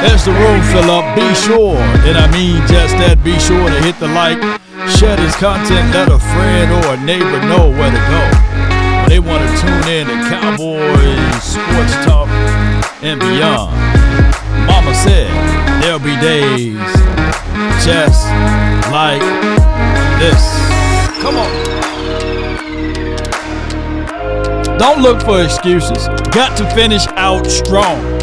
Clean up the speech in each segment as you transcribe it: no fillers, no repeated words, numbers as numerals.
As the room fill up, be sure, and I mean just that, be sure to hit the like, share this content, let a friend or a neighbor know where to go. When they want to tune in to Cowboys Sports Talk and beyond. Mama said there'll be days just like this. Come on. Don't look for excuses. Got to finish out strong.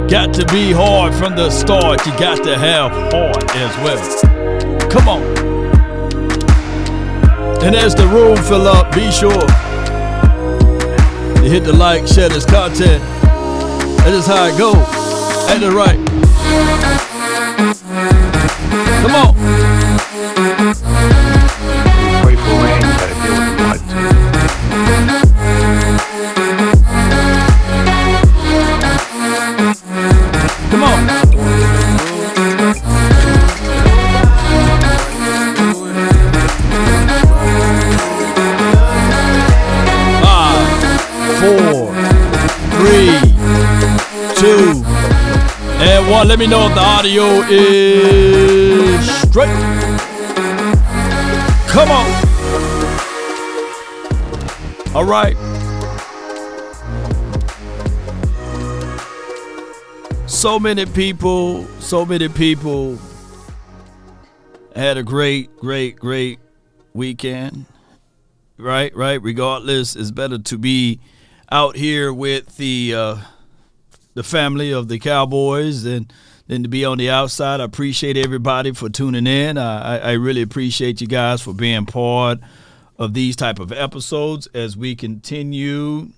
Got to be hard from the start. You got to have heart as well. Come on. And as the room fill up, be sure to hit the like, share this content. That is how it goes. Ain't it right? Come on. Pray for rain, you gotta deal with the mud too. Come on. 5, 4, 3, 2, and 1. Let me know if the audio is straight. Come on. All right. So many people had a great weekend. Right. Regardless, it's better to be out here with the family of the Cowboys than to be on the outside. I appreciate everybody for tuning in. I really appreciate you guys for being part of these type of episodes as we continue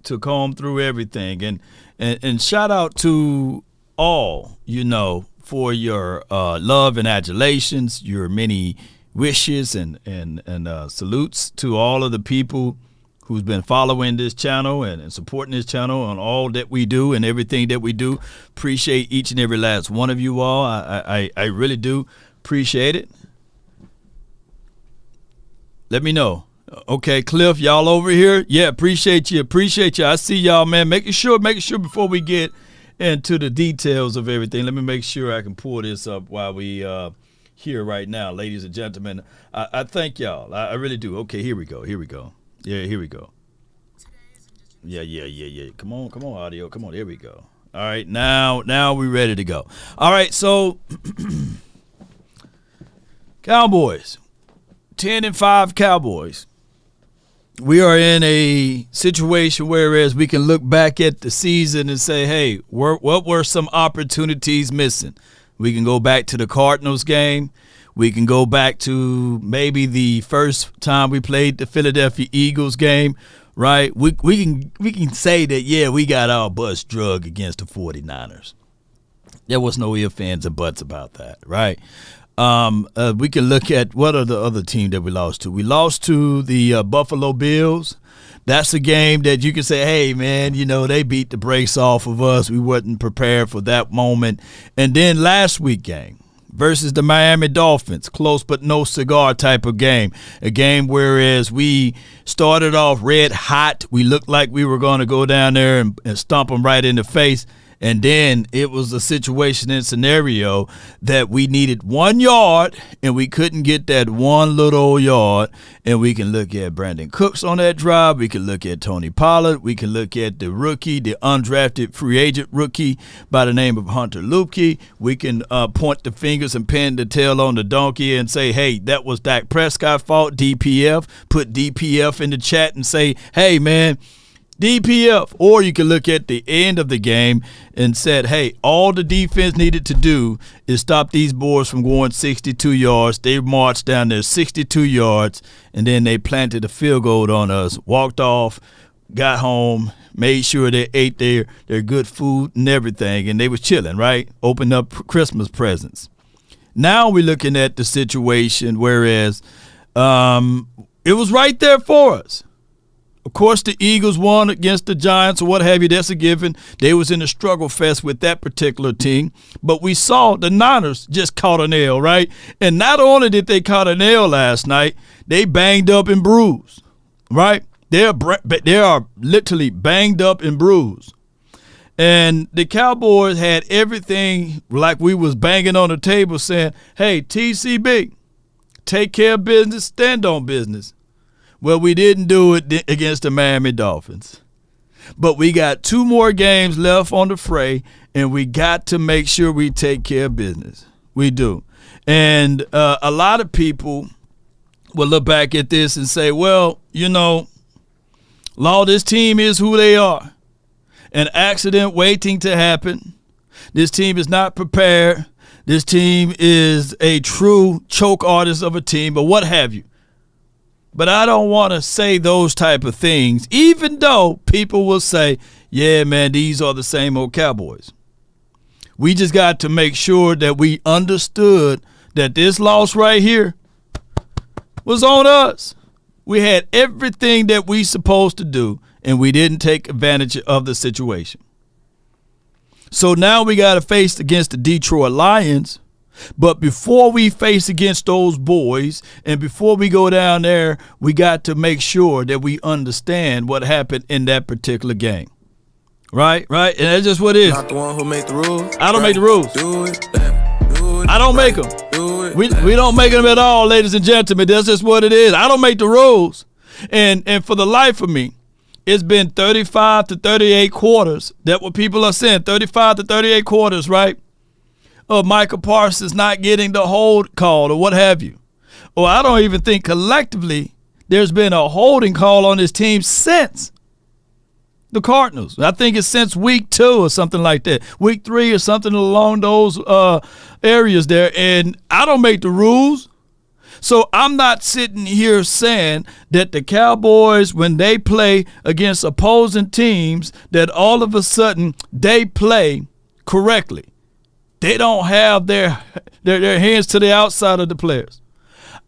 to comb through everything. And shout out to all, for your love and adulations, your many wishes and salutes to all of the people who's been following this channel and supporting this channel on all that we do and everything that we do. Appreciate each and every last one of you all. I really do appreciate it. Let me know. Okay, Cliff, y'all over here? Yeah, appreciate you. I see y'all, man. Make sure before we get into the details of everything, let me make sure I can pull this up while we here right now, ladies and gentlemen. I thank y'all. I really do. Okay, here we go. Yeah, here we go. Yeah. Come on, audio. Come on, here we go. All right, now we're ready to go. All right, so Cowboys, 10-5 Cowboys. We are in a situation whereas we can look back at the season and say, hey, what were some opportunities missing? We can go back to the Cardinals game. We can go back to maybe the first time we played the Philadelphia Eagles game, right? We can say that, yeah, we got our butts drug against the 49ers. There was no ifs, ands, and buts about that, right? We can look at what are the other team that we lost to. We lost to the Buffalo Bills. That's a game that you can say, hey, man, they beat the brakes off of us. We wasn't prepared for that moment. And then last week game versus the Miami Dolphins, close but no cigar type of game. A game whereas we started off red hot. We looked like we were going to go down there and stomp them right in the face. And then it was a situation and scenario that we needed 1 yard and we couldn't get that one little yard. And we can look at Brandon Cooks on that drive. We can look at Tony Pollard. We can look at the rookie, the undrafted free agent rookie by the name of Hunter Luepke. We can point the fingers and pin the tail on the donkey and say, hey, that was Dak Prescott's fault, DPF. Put DPF in the chat and say, hey, man, DPF. Or you can look at the end of the game and said, hey, all the defense needed to do is stop these boys from going 62 yards. They marched down there 62 yards, and then they planted a field goal on us, walked off, got home, made sure they ate their good food and everything, and they was chilling, right? Opened up Christmas presents. Now we're looking at the situation whereas it was right there for us. Of course, the Eagles won against the Giants or what have you. That's a given. They was in a struggle fest with that particular team. But we saw the Niners just caught a nail, right? And not only did they caught a nail last night, they banged up and bruised, right? They are literally banged up and bruised. And the Cowboys had everything like we was banging on the table saying, hey, TCB, take care of business, stand on business. Well, we didn't do it against the Miami Dolphins. But we got 2 more games left on the fray, and we got to make sure we take care of business. We do. And a lot of people will look back at this and say, well, Law, this team is who they are. An accident waiting to happen. This team is not prepared. This team is a true choke artist of a team, or what have you. But I don't want to say those type of things, even though people will say, yeah, man, these are the same old Cowboys. We just got to make sure that we understood that this loss right here was on us. We had everything that we supposed to do, and we didn't take advantage of the situation. So now we got to face against the Detroit Lions. But before we face against those boys and before we go down there, we got to make sure that we understand what happened in that particular game. Right? And that's just what it is. Not the one who make the rules. I don't make the rules. Do it. I don't make them. We don't make them at all, ladies and gentlemen. That's just what it is. I don't make the rules. And for the life of me, it's been 35 to 38 quarters. That's what people are saying, 35 to 38 quarters, right? Of Michael Parsons not getting the hold call or what have you. Or I don't even think collectively there's been a holding call on this team since the Cardinals. I think it's since week 2 or something like that. Week 3 or something along those areas there. And I don't make the rules. So I'm not sitting here saying that the Cowboys, when they play against opposing teams, that all of a sudden they play correctly. They don't have their hands to the outside of the players.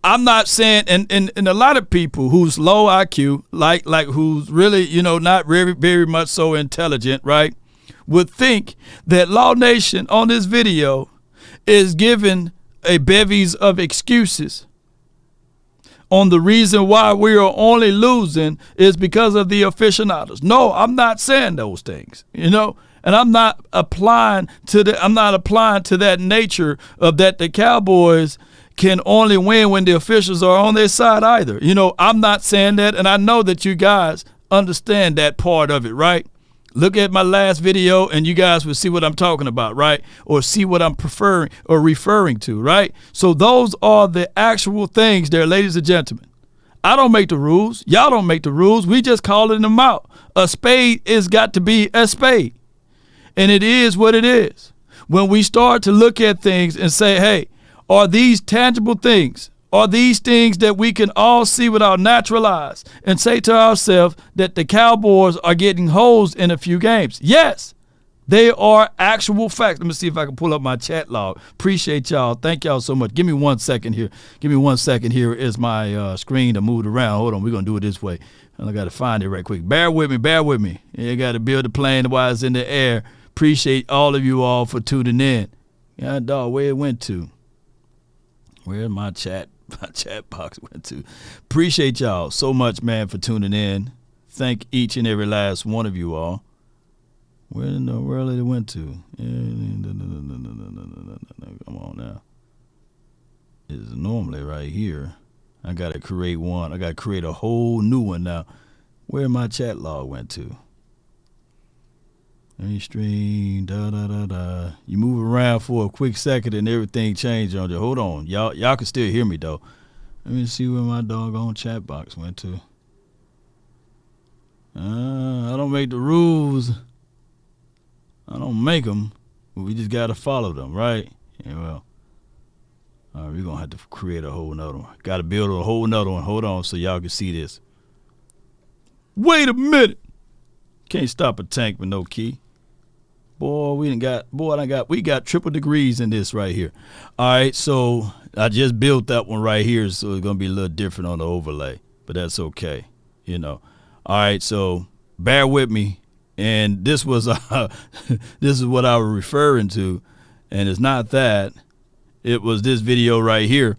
I'm not saying, and a lot of people who's low IQ, like who's really, not very, very much so intelligent, right, would think that Law Nation on this video is giving a bevies of excuses on the reason why we are only losing is because of the aficionados. No, I'm not saying those things, and I'm not applying to that nature of that the Cowboys can only win when the officials are on their side either. I'm not saying that, and I know that you guys understand that part of it, right? Look at my last video and you guys will see what I'm talking about, right? Or see what I'm preferring or referring to, right? So those are the actual things there, ladies and gentlemen. I don't make the rules. Y'all don't make the rules. We just calling them out. A spade is got to be a spade. And it is what it is. When we start to look at things and say, hey, are these tangible things? Are these things that we can all see with our natural eyes and say to ourselves that the Cowboys are getting hosed in a few games? Yes, they are actual facts. Let me see if I can pull up my chat log. Appreciate y'all. Thank y'all so much. Give me 1 second here. Here is my screen to move around. Hold on. We're going to do it this way. I got to find it right quick. Bear with me. You got to build the plane while it's in the air. Appreciate all of you all for tuning in. Yeah, dog, where it went to? Where my chat box went to? Appreciate y'all so much, man, for tuning in. Thank each and every last one of you all. Where in the world did it went to? Come on now. It's normally right here. I got to create one. I got to create a whole new one now. Where my chat log went to? Mainstream, You move around for a quick second and everything changed on you. Hold on. Y'all can still hear me, though. Let me see where my doggone chat box went to. I don't make the rules. I don't make them. We just got to follow them, right? Yeah, well. All right, we're going to have to create a whole nother one. Got to build a whole nother one. Hold on so y'all can see this. Wait a minute. Can't stop a tank with no key. Boy, we got triple degrees in this right here. All right, so I just built that one right here, so it's gonna be a little different on the overlay, but that's okay, All right, so bear with me, and this was this is what I was referring to, and it's not that. It was this video right here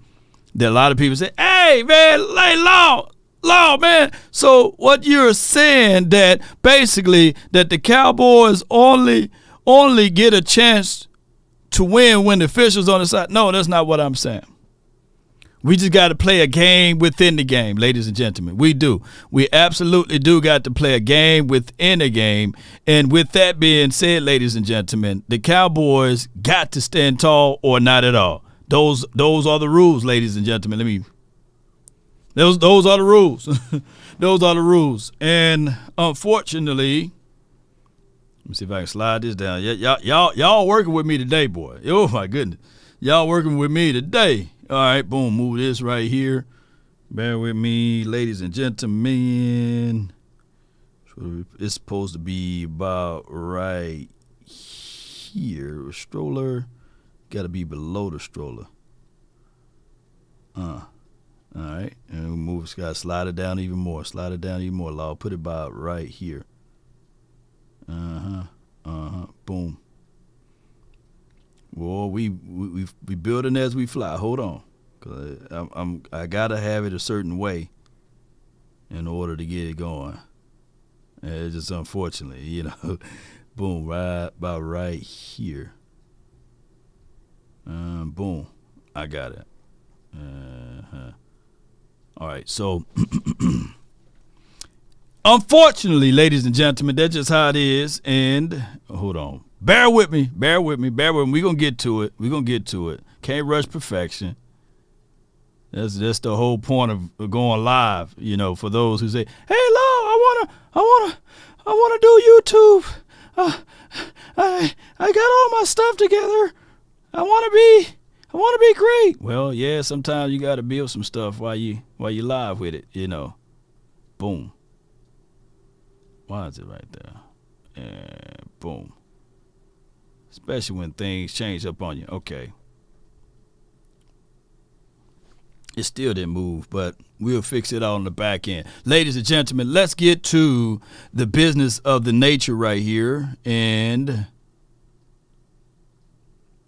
that a lot of people say, "Hey man, lay low, Lord, man. So what you're saying that basically that the Cowboys only get a chance to win when the officials on the side? No, that's not what I'm saying. We just got to play a game within the game, ladies and gentlemen. We do. We absolutely do got to play a game within a game. And with that being said, ladies and gentlemen, the Cowboys got to stand tall or not at all. Those are the rules, ladies and gentlemen. Those are the rules. Those are the rules. And unfortunately, let me see if I can slide this down. Y'all working with me today, boy. Oh my goodness. Y'all working with me today. All right, boom, move this right here. Bear with me, ladies and gentlemen. It's supposed to be about right here. A stroller got to be below the stroller. All right, and we move. It's got to slide it down even more. Slide it down even more. I'll put it about right here. Boom. Well, we building as we fly. Hold on, cause I gotta have it a certain way in order to get it going. And it's just unfortunately, boom, right about right here. Boom, I got it. All right, so unfortunately, ladies and gentlemen, that's just how it is. And hold on. Bear with me. We're going to get to it. Can't rush perfection. That's the whole point of going live, for those who say, "Hey, Law, I want to do YouTube. I got all my stuff together. I want to be great." Well, yeah, sometimes you got to build some stuff while you live with it, Boom. Why is it right there? And boom. Especially when things change up on you. Okay. It still didn't move, but we'll fix it on the back end. Ladies and gentlemen, let's get to the business of the nature right here. And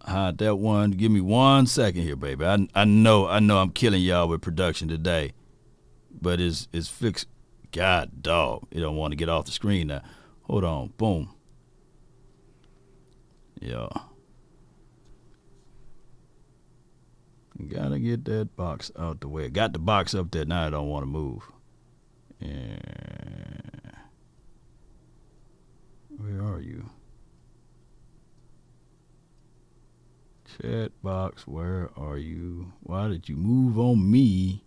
that one. Give me 1 second here, baby. I know I'm killing y'all with production today, but it's fixed. God, dog. It don't want to get off the screen now. Hold on. Boom. Yeah. Gotta get that box out the way. Got the box up there. Now I don't want to move. Yeah. Where are you? Chat box, where are you? Why did you move on me?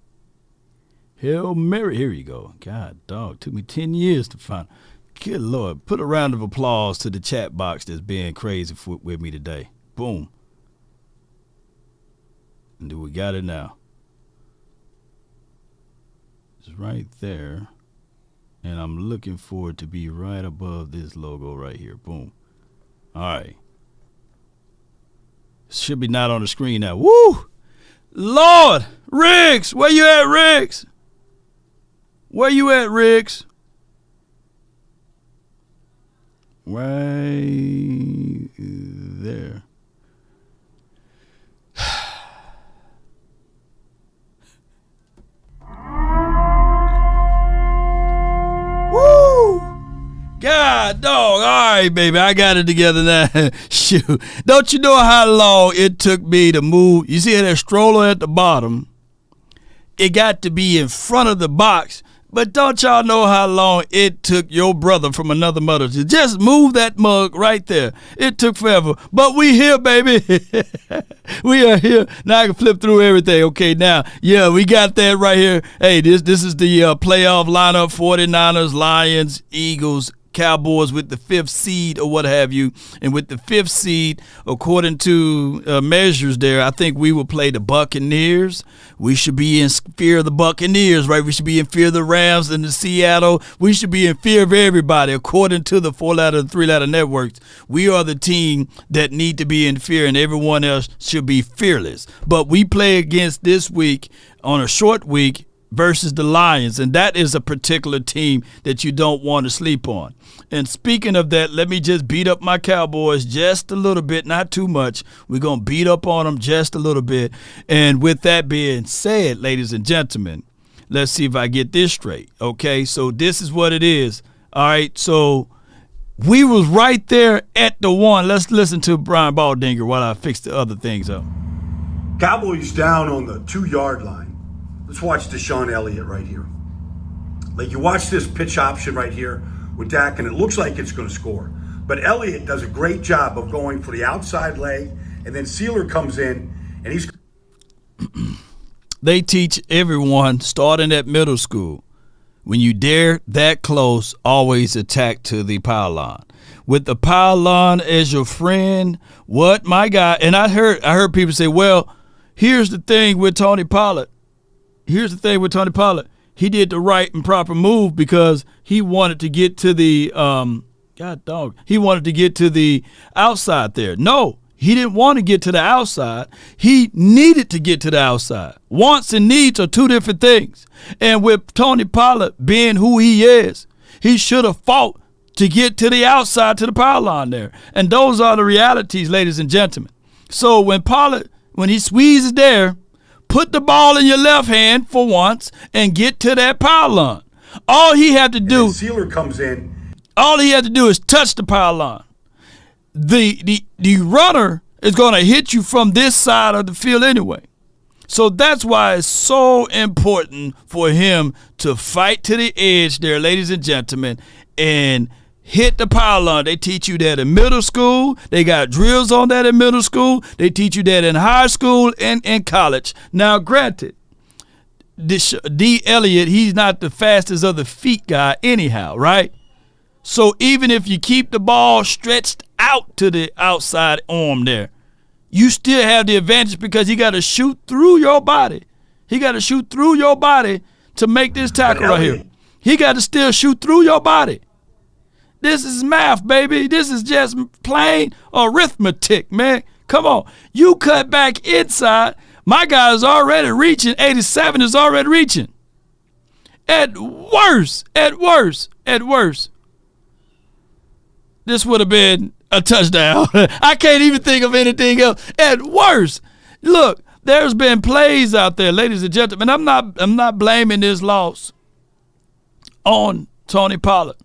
Hail Mary. Here you go. God, dog. Took me 10 years to find. Good Lord. Put a round of applause to the chat box that's being crazy with me today. Boom. And we got it now. It's right there. And I'm looking for it to be right above this logo right here. Boom. All right. Should be not on the screen now. Woo! Lord! Riggs! Where you at, Riggs? Where you at, Riggs? Right there. Woo! God, dog. All right, baby. I got it together now. Shoot. Don't you know how long it took me to move? You see that stroller at the bottom? It got to be in front of the box. But don't y'all know how long it took your brother from another mother to just move that mug right there? It took forever. But we here, baby. We are here. Now I can flip through everything. Okay, now, yeah, we got that right here. Hey, this is the playoff lineup, 49ers, Lions, Eagles, Cowboys with the 5th seed or what have you. And with the 5th seed, according to measures there, I think we will play the Buccaneers. We should be in fear of the Buccaneers, right? We should be in fear of the Rams and the Seattle. We should be in fear of everybody. According to the 4-letter and 3-letter networks, we are the team that need to be in fear, and everyone else should be fearless. But we play against this week on a short week versus the Lions, and that is a particular team that you don't want to sleep on. And speaking of that, let me just beat up my Cowboys just a little bit, not too much. We're going to beat up on them just a little bit. And with that being said, ladies and gentlemen, let's see if I get this straight. Okay, so this is what it is. All right, so we was right there at the one. Let's listen to Brian Baldinger while I fix the other things up. Cowboys down on the 2-yard line. Let's watch Deshaun Elliott right here. Like, you watch this pitch option right here with Dak, and it looks like it's going to score. But Elliott does a great job of going for the outside leg, and then Sealer comes in, and he's... They teach everyone, starting at middle school, when you dare that close, always attack to the pylon. With the pylon as your friend, what my guy, and I heard people say, well, here's the thing with Tony Pollard. He did the right and proper move because he wanted to get to the he wanted to get to the outside there. No, he didn't want to get to the outside. He needed to get to the outside. Wants and needs are two different things. And with Tony Pollard being who he is, he should have fought to get to the outside to the pylon there. And those are the realities, ladies and gentlemen. So when he squeezes there, put the ball in your left hand for once and get to that pylon. All he had to do, Sealer comes in. All he had to do is touch the pylon. The runner is going to hit you from this side of the field anyway. So that's why it's so important for him to fight to the edge there, ladies and gentlemen, and hit the pylon. They teach you that in middle school. They got drills on that in middle school. They teach you that in high school and in college. Now, granted, D. Elliott, he's not the fastest of the feet guy anyhow, right? So even if you keep the ball stretched out to the outside arm there, you still have the advantage because he got to shoot through your body. He got to shoot through your body to make this tackle right here. He got to still shoot through your body. This is math, baby. This is just plain arithmetic, man. Come on. You cut back inside. My guy is already reaching. 87 is already reaching. At worst. This would have been a touchdown. I can't even think of anything else. At worst. Look, there's been plays out there, ladies and gentlemen. I'm not blaming this loss on Tony Pollard.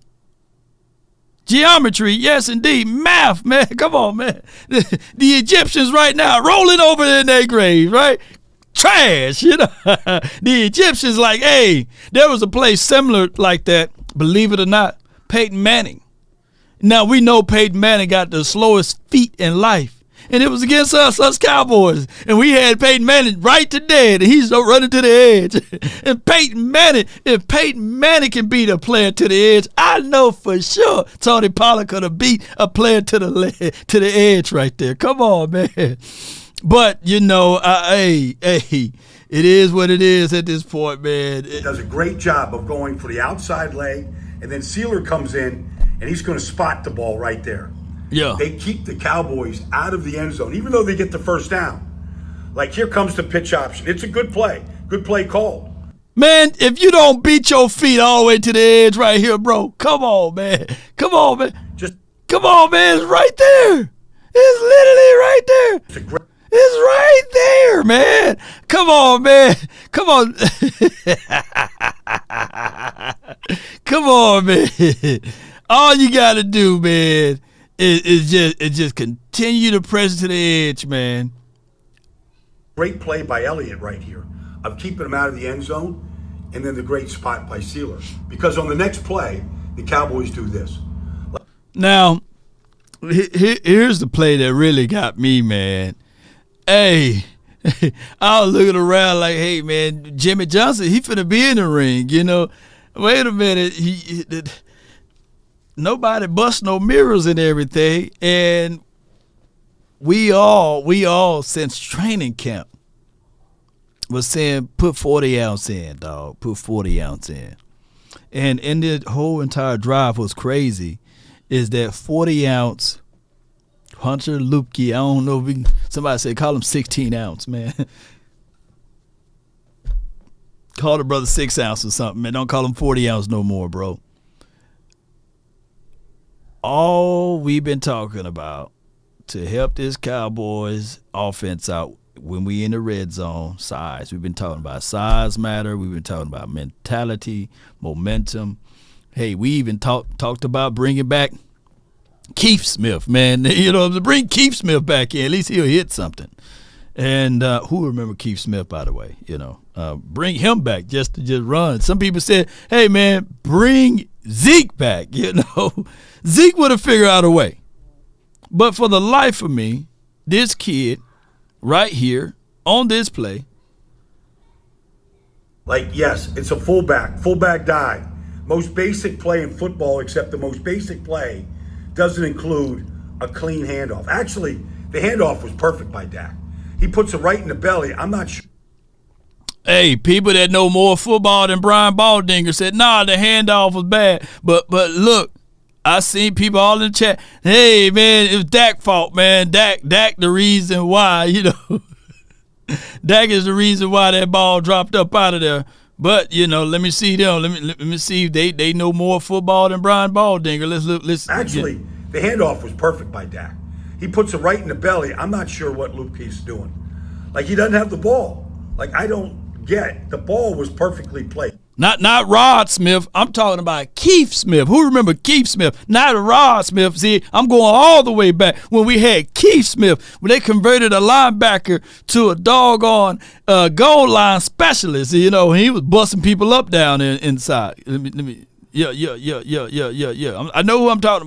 Geometry, yes, indeed. Math, man. Come on, man. The Egyptians right now rolling over in their grave, right? Trash, you know. The Egyptians like, hey, there was a play similar like that, believe it or not, Peyton Manning. Now, we know Peyton Manning got the slowest feet in life. And it was against us Cowboys. And we had Peyton Manning right to dead. And he's running to the edge. And Peyton Manning, if Peyton Manning can beat a player to the edge, I know for sure Tony Pollard could have beat a player to the edge right there. Come on, man. But, you know, hey, it is what it is at this point, man. It does a great job of going for the outside leg. And then Sealer comes in, and he's going to spot the ball right there. Yeah. They keep the Cowboys out of the end zone, even though they get the first down. Like, here comes the pitch option. It's a good play. Good play called. Man, if you don't beat your feet all the way to the edge right here, bro, come on, man. Come on, man. Come on, man. It's right there. It's literally right there. It's right there, man. Come on, man. Come on. Come on, man. All you got to do, man, is just continue to press to the edge, man. Great play by Elliott right here of keeping him out of the end zone, and then the great spot by Sealer. Because on the next play, the Cowboys do this. Now, here's the play that really got me, man. Hey, I was looking around like, hey, man, Jimmy Johnson, he finna be in the ring, you know. Wait a minute. Nobody bust no mirrors and everything. And we all since training camp was saying, put 40 ounce in, dog. Put 40 ounce in. And the whole entire drive was crazy, is that 40 ounce Hunter Lupke, I don't know if somebody said call him 16 ounce, man. Call the brother 6 ounce or something, man. Don't call him 40 ounce no more, bro. All we've been talking about to help this Cowboys offense out when we in the red zone, size. We've been talking about size matter. We've been talking about mentality, momentum. Hey, we even talked about bringing back Keith Smith, man. You know, to bring Keith Smith back in, at least he'll hit something. And who remember Keith Smith, by the way? You know, bring him back just to run. Some people said, hey, man, bring Zeke back. You know, Zeke would have figured out a way. But for the life of me, this kid right here on this play. Like, yes, it's a fullback dive. Most basic play in football, except the most basic play doesn't include a clean handoff. Actually, the handoff was perfect by Dak. He puts it right in the belly. I'm not sure. Hey, people that know more football than Brian Baldinger said, nah, the handoff was bad. But look, I seen people all in the chat. Hey, man, it was Dak's fault, man. Dak the reason why, you know. Dak is the reason why that ball dropped up out of there. But, you know, let me see them. Let me see if they know more football than Brian Baldinger. Let's look. Actually, the handoff was perfect by Dak. He puts it right in the belly. I'm not sure what Luke Keith's doing. Like, he doesn't have the ball. Like, I don't get. The ball was perfectly played. Not Rod Smith. I'm talking about Keith Smith. Who remember Keith Smith? Not Rod Smith. See, I'm going all the way back when we had Keith Smith, when they converted a linebacker to a doggone goal line specialist. You know, he was busting people up down inside. Yeah. I know who I'm talking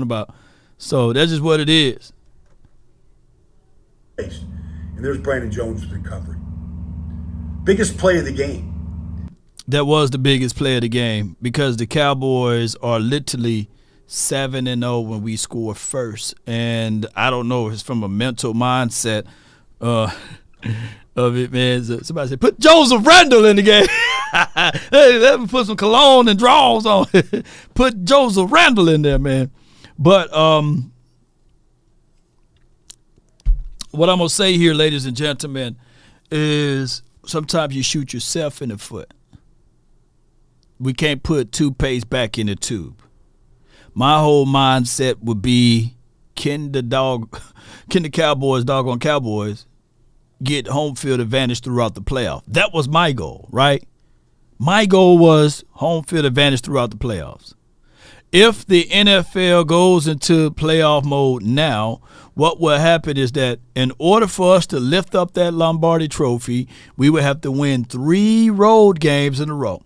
about. So that's just what it is. And there's Brandon Jones' recovery. Biggest play of the game. That was the biggest play of the game because the Cowboys are literally 7-0 when we score first. And I don't know if it's from a mental mindset of it, man. Somebody said, put Joseph Randle in the game. Hey, let me put some cologne and draws on it. Put Joseph Randle in there, man. But what I'm going to say here, ladies and gentlemen, is sometimes you shoot yourself in the foot. We can't put toothpaste back in the tube. My whole mindset would be, can the doggone Cowboys get home field advantage throughout the playoff? That was my goal, right? My goal was home field advantage throughout the playoffs. If the NFL goes into playoff mode now, what will happen is that in order for us to lift up that Lombardi trophy, we would have to win 3 road games in a row.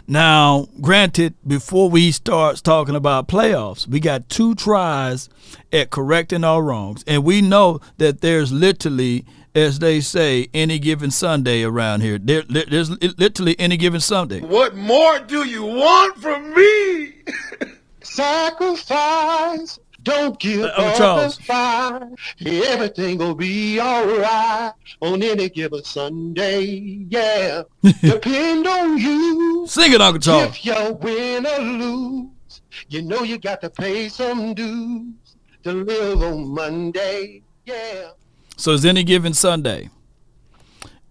Now, granted, before we start talking about playoffs, we got 2 tries at correcting our wrongs. And we know that there's literally, as they say, any given Sunday around here. There's literally any given Sunday. What more do you want from me? Sacrifice. Don't give up Charles. the fight. Everything will be all right on any given Sunday. Yeah. Depend on you. Sing it, Uncle Charles. If you win or lose, you know you got to pay some dues to live on Monday. Yeah. So it's any given Sunday.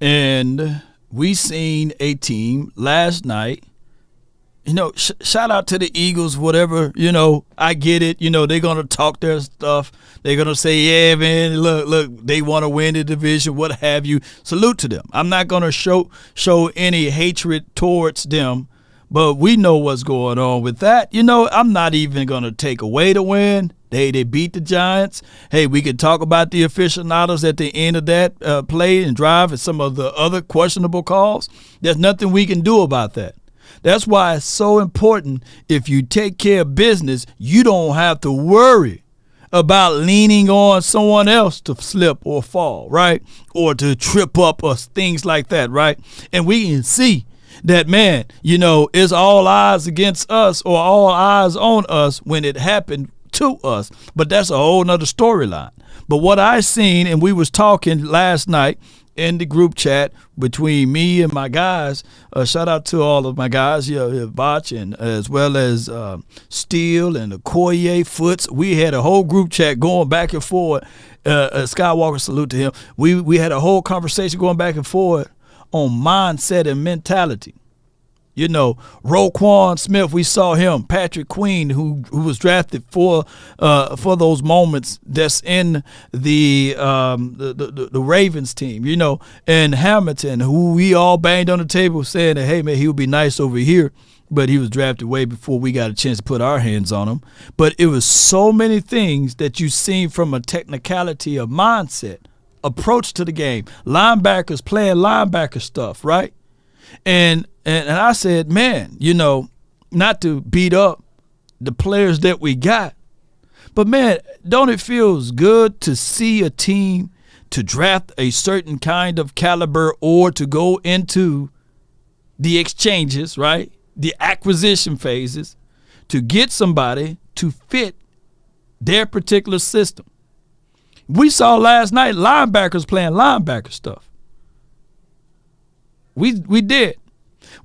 And we seen a team last night. You know, shout out to the Eagles, whatever, you know, I get it. You know, they're going to talk their stuff. They're going to say, yeah, man, look, they want to win the division, what have you. Salute to them. I'm not going to show any hatred towards them, but we know what's going on with that. You know, I'm not even going to take away the win. They beat the Giants. Hey, we could talk about the aficionados at the end of that play and drive and some of the other questionable calls. There's nothing we can do about that. That's why it's so important. If you take care of business, you don't have to worry about leaning on someone else to slip or fall, right? Or to trip up or things like that, right? And we can see that, man, you know, it's all eyes against us or all eyes on us when it happened to us. But that's a whole nother storyline. But what I seen, and we was talking last night in the group chat between me and my guys, shout out to all of my guys, Botch, and as well as Steele and Okoye, Foots. We had a whole group chat going back and forth. Skywalker, salute to him. We had a whole conversation going back and forth on mindset and mentality. Roquan Smith, we saw him. Patrick Queen, who was drafted for those moments that's in the Ravens team, and Hamilton, who we all banged on the table saying that, hey, man, he would be nice over here. But he was drafted way before we got a chance to put our hands on him. But it was so many things that you seen from a technicality of mindset, approach to the game, linebackers playing linebacker stuff, right? And I said, man, not to beat up the players that we got, but man, don't it feels good to see a team to draft a certain kind of caliber or to go into the exchanges, right? The acquisition phases to get somebody to fit their particular system. We saw last night linebackers playing linebacker stuff. We did.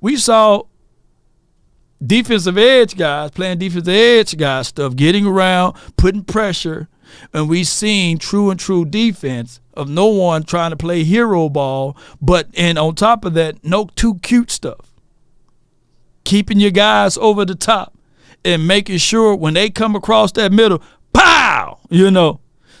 We saw defensive edge guys playing defensive edge guys stuff, getting around, putting pressure, and we seen true defense of no one trying to play hero ball, and on top of that, no too cute stuff. Keeping your guys over the top and making sure when they come across that middle, pow,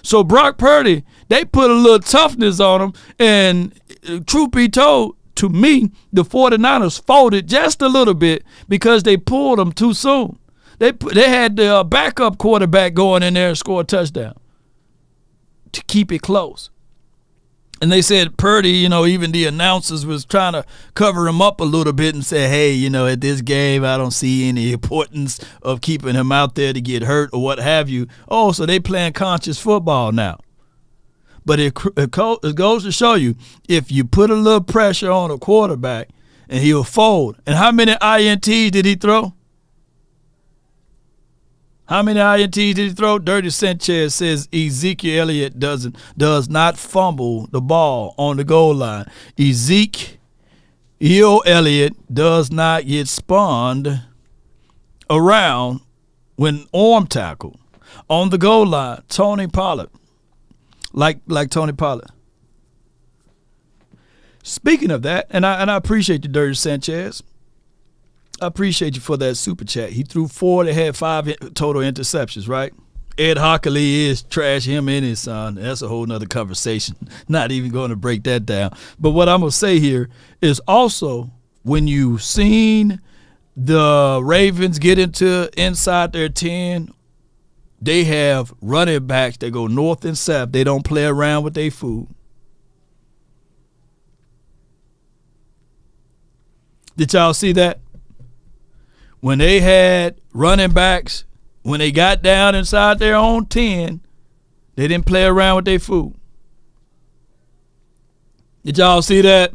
So Brock Purdy, they put a little toughness on him, and truth be told, to me, the 49ers folded just a little bit because they pulled them too soon. They had the backup quarterback going in there and score a touchdown to keep it close. And they said Purdy, even the announcers was trying to cover him up a little bit and say, hey, at this game, I don't see any importance of keeping him out there to get hurt or what have you. Oh, so they playing conscious football now. But it goes to show you, if you put a little pressure on a quarterback and he'll fold. And how many INTs did he throw? How many INTs did he throw? Dirty Sanchez says Ezekiel Elliott does not fumble the ball on the goal line. Ezekiel Elliott does not get spun around when arm tackle on the goal line. Tony Pollard, like Tony Pollard. Speaking of that, and I appreciate you, Dirty Sanchez. I appreciate you for that super chat. He threw 4, they had 5 total interceptions, right? Ed Hockley is trash, him and his son. That's a whole nother conversation. Not even going to break that down. But what I'm going to say here is also when you've seen the Ravens get inside their 10, they have running backs that go north and south. They don't play around with their food. Did y'all see that? When they had running backs, when they got down inside their own 10, they didn't play around with their food. Did y'all see that?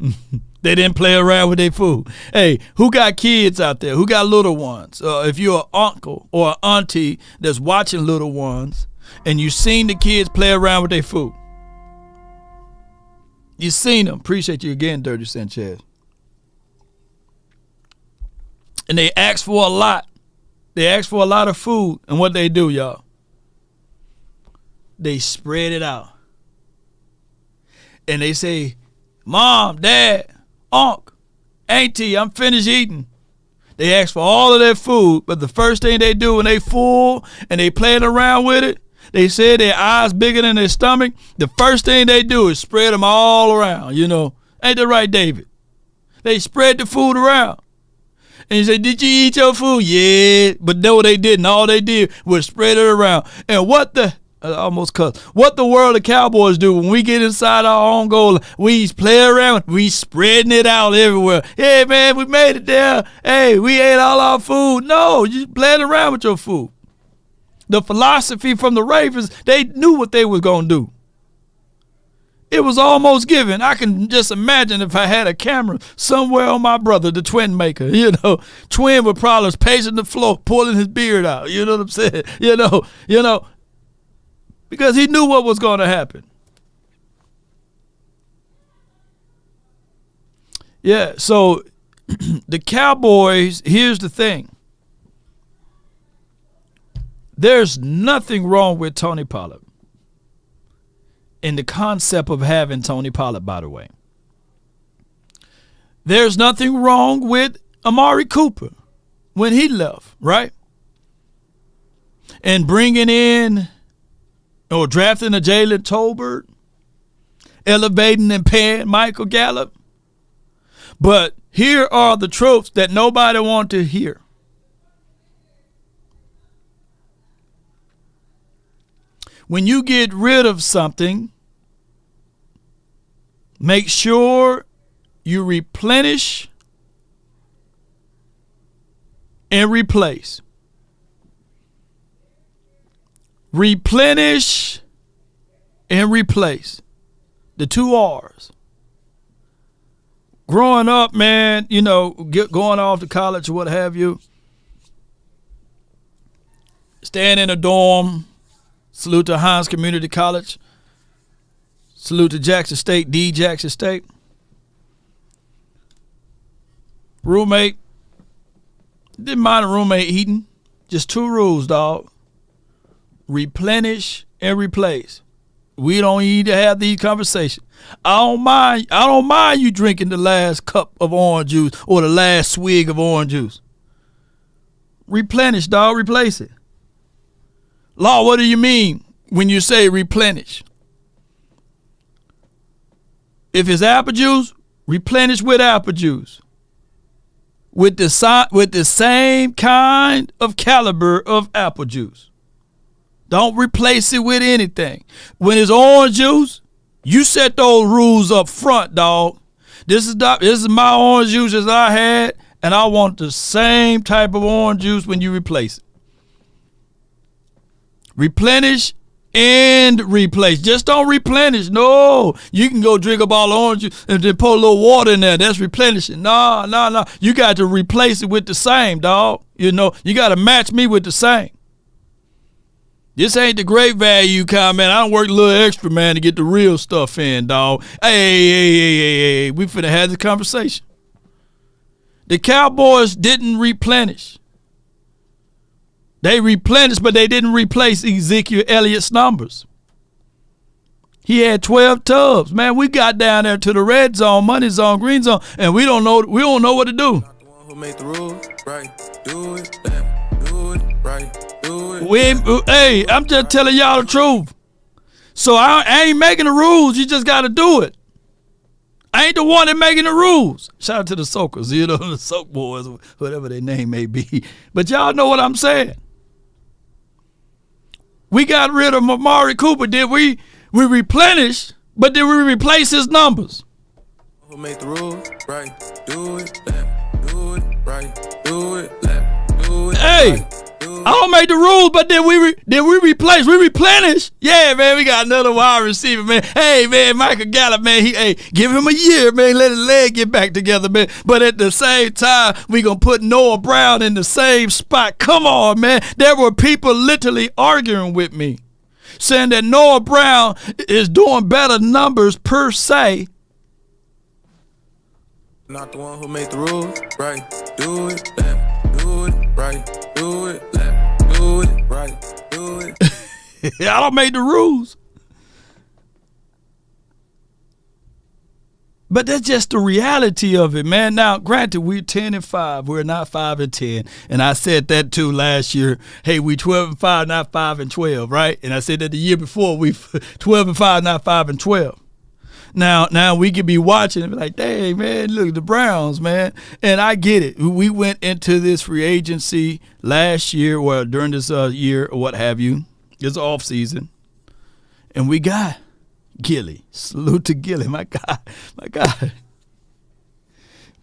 They didn't play around with their food. Hey, who got kids out there? Who got little ones? If you're an uncle or an auntie that's watching little ones and you seen the kids play around with their food. You seen them. Appreciate you again, Dirty Sanchez. And they ask for a lot. They ask for a lot of food. And what they do, y'all? They spread it out. And they say, Mom, Dad, Unc, Auntie, I'm finished eating. They ask for all of their food, but the first thing they do when they full and they playing around with it, they say their eyes bigger than their stomach. The first thing they do is spread them all around, Ain't that right, David? They spread the food around. And you say, did you eat your food? Yeah. But no, they didn't. All they did was spread it around. And what the world of Cowboys do when we get inside our own goal, we play around, we spreading it out everywhere. Hey, man, we made it there. Hey, we ate all our food. No, you playing around with your food. The philosophy from the Ravens, they knew what they was going to do. It was almost given. I can just imagine if I had a camera somewhere on my brother, the twin maker. Twin would probably pacing the floor, pulling his beard out. You know what I'm saying? Because he knew what was going to happen. Yeah, so the Cowboys, here's the thing. There's nothing wrong with Tony Pollard. In the concept of having Tony Pollard, by the way. There's nothing wrong with Amari Cooper when he left, right? And bringing in or drafting a Jalen Tolbert, elevating and paying Michael Gallup. But here are the tropes that nobody wants to hear. When you get rid of something, make sure you replenish and replace. Replenish and replace. The 2 R's. Growing up, man, going off to college or what have you, staying in a dorm, salute to Hines Community College, salute to Jackson State, D. Jackson State. Roommate, didn't mind a roommate eating. Just 2 rules, dog. Replenish and replace. We don't need to have these conversations. I don't mind you drinking the last cup of orange juice or the last swig of orange juice. Replenish, dog. Replace it. Law, what do you mean when you say replenish? If it's apple juice, replenish with apple juice. With the same kind of caliber of apple juice. Don't replace it with anything. When it's orange juice, you set those rules up front, dog. This is my orange juice as I had, and I want the same type of orange juice when you replace it. Replenish and replace. Just don't replenish. No, you can go drink up all the orange juice and then pour a little water in there. That's replenishing. No. You got to replace it with the same, dog. You got to match me with the same. This ain't the great value kind, man. I don't work a little extra, man, to get the real stuff in, dog. Hey, we finna have this conversation. The Cowboys didn't replenish. They replenished, but they didn't replace Ezekiel Elliott's numbers. He had 12 tubs. Man, we got down there to the red zone, money zone, green zone, and we don't know what to do. Not the one who made the rules, right? Do it, left, do it, right. Hey, I'm just telling y'all the truth. So I ain't making the rules. You just got to do it. I ain't the one that making the rules. Shout out to the Soakers, the Soak Boys, whatever their name may be. But y'all know what I'm saying. We got rid of Amari Cooper. Did we replenish, but did we replace his numbers? Who made the rules? Right. Do it, left. Do it, right. Do it, left. Do it. Hey. Right. I don't make the rules, but did we replace? We replenish? Yeah, man, we got another wide receiver, man. Hey, man, Michael Gallup, man, give him a year, man, let his leg get back together, man. But at the same time, we gonna put Noah Brown in the same spot. Come on, man. There were people literally arguing with me, saying that Noah Brown is doing better numbers per se. Not the one who made the rules, right? Do it, left. Do it, right. Do it, left. Do it, right. Do it. I don't make the rules. But that's just the reality of it, man. Now, granted, we're 10-5. We're not 5-10. And I said that too last year. Hey, we 12-5, not 5-12, right? And I said that the year before, we 12-5, not 5-12. Now we could be watching and be like, dang, man, look at the Browns, man. And I get it. We went into this free agency last year or during this year or what have you. It's off season. And we got Gilly. Salute to Gilly, my God.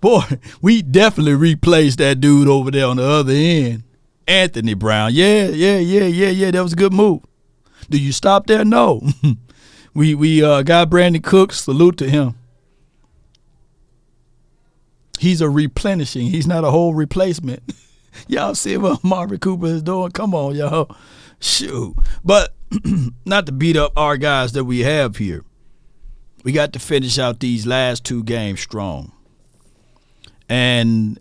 Boy, we definitely replaced that dude over there on the other end. Anthony Brown. Yeah. That was a good move. Do you stop there? No. We got Brandon Cooks. Salute to him. He's a replenishing. He's not a whole replacement. Y'all see what Amari Cooper is doing? Come on, y'all. Shoot. But not to beat up our guys that we have here. We got to finish out these last 2 games strong. And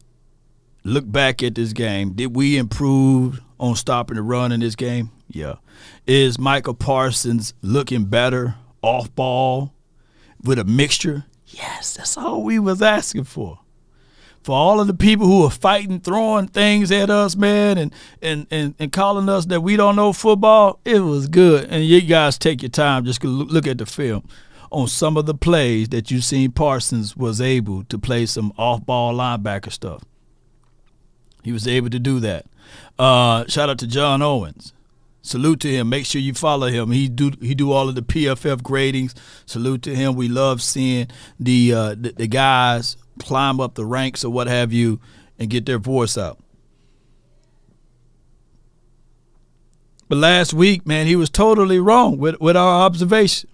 look back at this game. Did we improve on stopping the run in this game? Yeah. Is Michael Parsons looking better off ball with a mixture? Yes, that's all we was asking for. For all of the people who are fighting, throwing things at us, man, and calling us that we don't know football, it was good. And you guys take your time, just look at the film on some of the plays that you seen Parsons was able to play some off-ball linebacker stuff. He was able to do that. Shout out to John Owens. Salute to him. Make sure you follow him. He do all of the PFF gradings. Salute to him. We love seeing the guys climb up the ranks or what have you and get their voice out. But last week, man, he was totally wrong with our observation.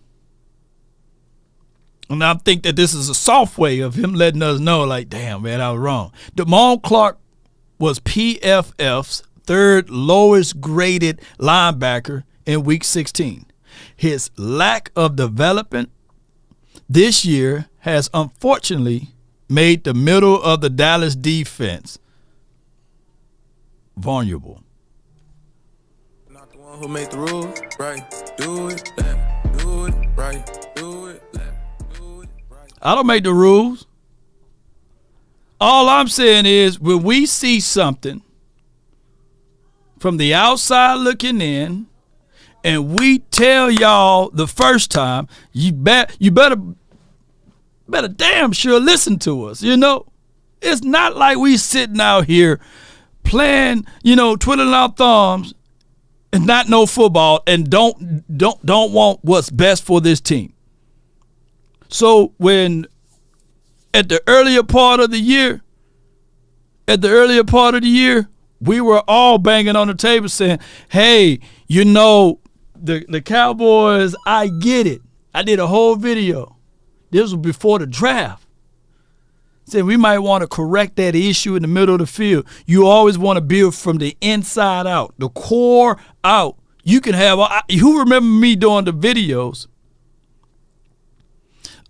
And I think that this is a soft way of him letting us know, like, damn, man, I was wrong. Damone Clark was PFF's third lowest graded linebacker in week 16. His lack of development this year has unfortunately made the middle of the Dallas defense vulnerable. Not the one who made the rules, right? Do it left, do it right, do it left, do it right. I don't make the rules. All I'm saying is when we see something from the outside looking in, and we tell y'all the first time, you better damn sure listen to us. You know, it's not like we sitting out here playing, twiddling our thumbs and not know football and don't want what's best for this team. So when at the earlier part of the year, we were all banging on the table saying, hey, the Cowboys, I get it. I did a whole video. This was before the draft. Said we might want to correct that issue in the middle of the field. You always want to build from the inside out, the core out. You can have, who remember me doing the videos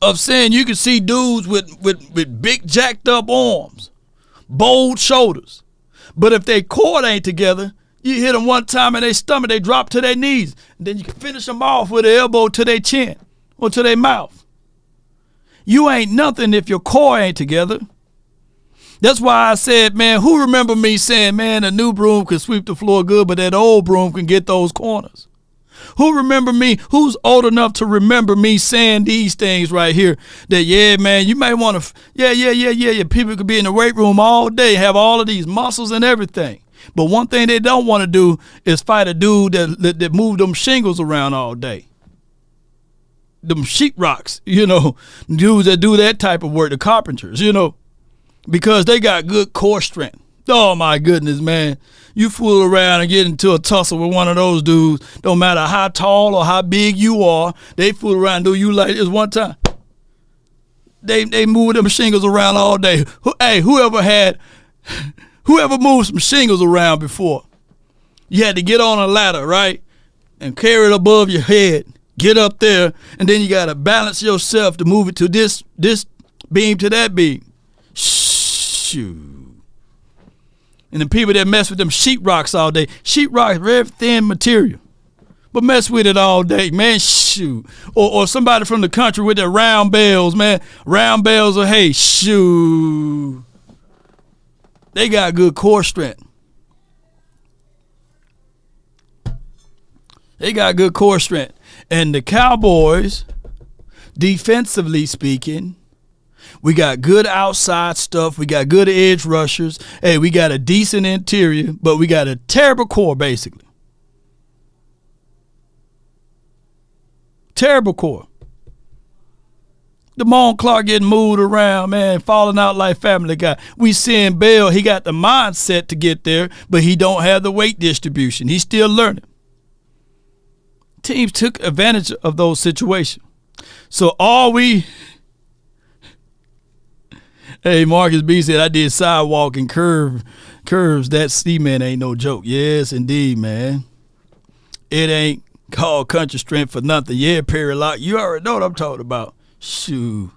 of saying you can see dudes with big jacked up arms, bold shoulders. But if their core ain't together, you hit them one time in their stomach, they drop to their knees. And then you can finish them off with an elbow to their chin or to their mouth. You ain't nothing if your core ain't together. That's why I said, man, who remember me saying, man, a new broom can sweep the floor good, but that old broom can get those corners? Who remember me? Who's old enough to remember me saying these things right here? That, yeah, man, you might want to, yeah. People could be in the weight room all day, have all of these muscles and everything. But one thing they don't want to do is fight a dude that move them shingles around all day. Them sheetrocks, dudes that do that type of work, the carpenters, because they got good core strength. Oh, my goodness, man. You fool around and get into a tussle with one of those dudes, no matter how tall or how big you are, they fool around and do you like this one time. They move them shingles around all day. Hey, whoever moved some shingles around before, you had to get on a ladder, right, and carry it above your head, get up there, and then you got to balance yourself to move it to this beam to that beam. Shoot. And the people that mess with them sheetrocks all day, sheetrock is very thin material, but mess with it all day, man, shoot. Or somebody from the country with their round bells, man, round bells or hay, shoot. They got good core strength. And the Cowboys, defensively speaking, we got good outside stuff. We got good edge rushers. Hey, we got a decent interior, but we got a terrible core, basically. Terrible core. Damone Clark getting moved around, man, falling out like Family Guy. We seeing Bell, he got the mindset to get there, but he don't have the weight distribution. He's still learning. Teams took advantage of those situations. So Hey, Marcus B said, I did sidewalk and curves. That cement ain't no joke. Yes, indeed, man. It ain't called country strength for nothing. Yeah, Perry Lock. You already know what I'm talking about. Shoot.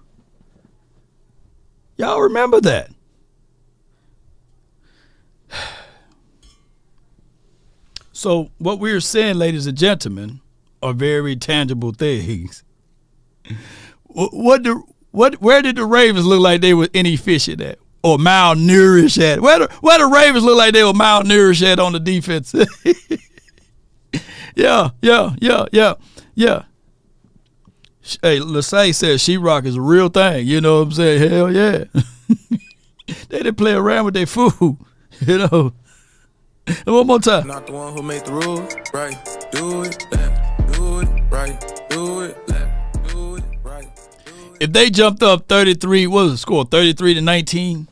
Y'all remember that? So what we're saying, ladies and gentlemen, are very tangible things. Where did the Ravens look like they were inefficient at? or malnourished at? Where the Ravens look like they were malnourished at on the defense? Yeah. Hey, Lasay says sheetrock is a real thing. You know what I'm saying? Hell yeah. They didn't play around with their food. You know. And one more time. Not the one who made the rules, right? Do it left, do it right, do it left, do it right. If they jumped up 33, what was the score? 33-19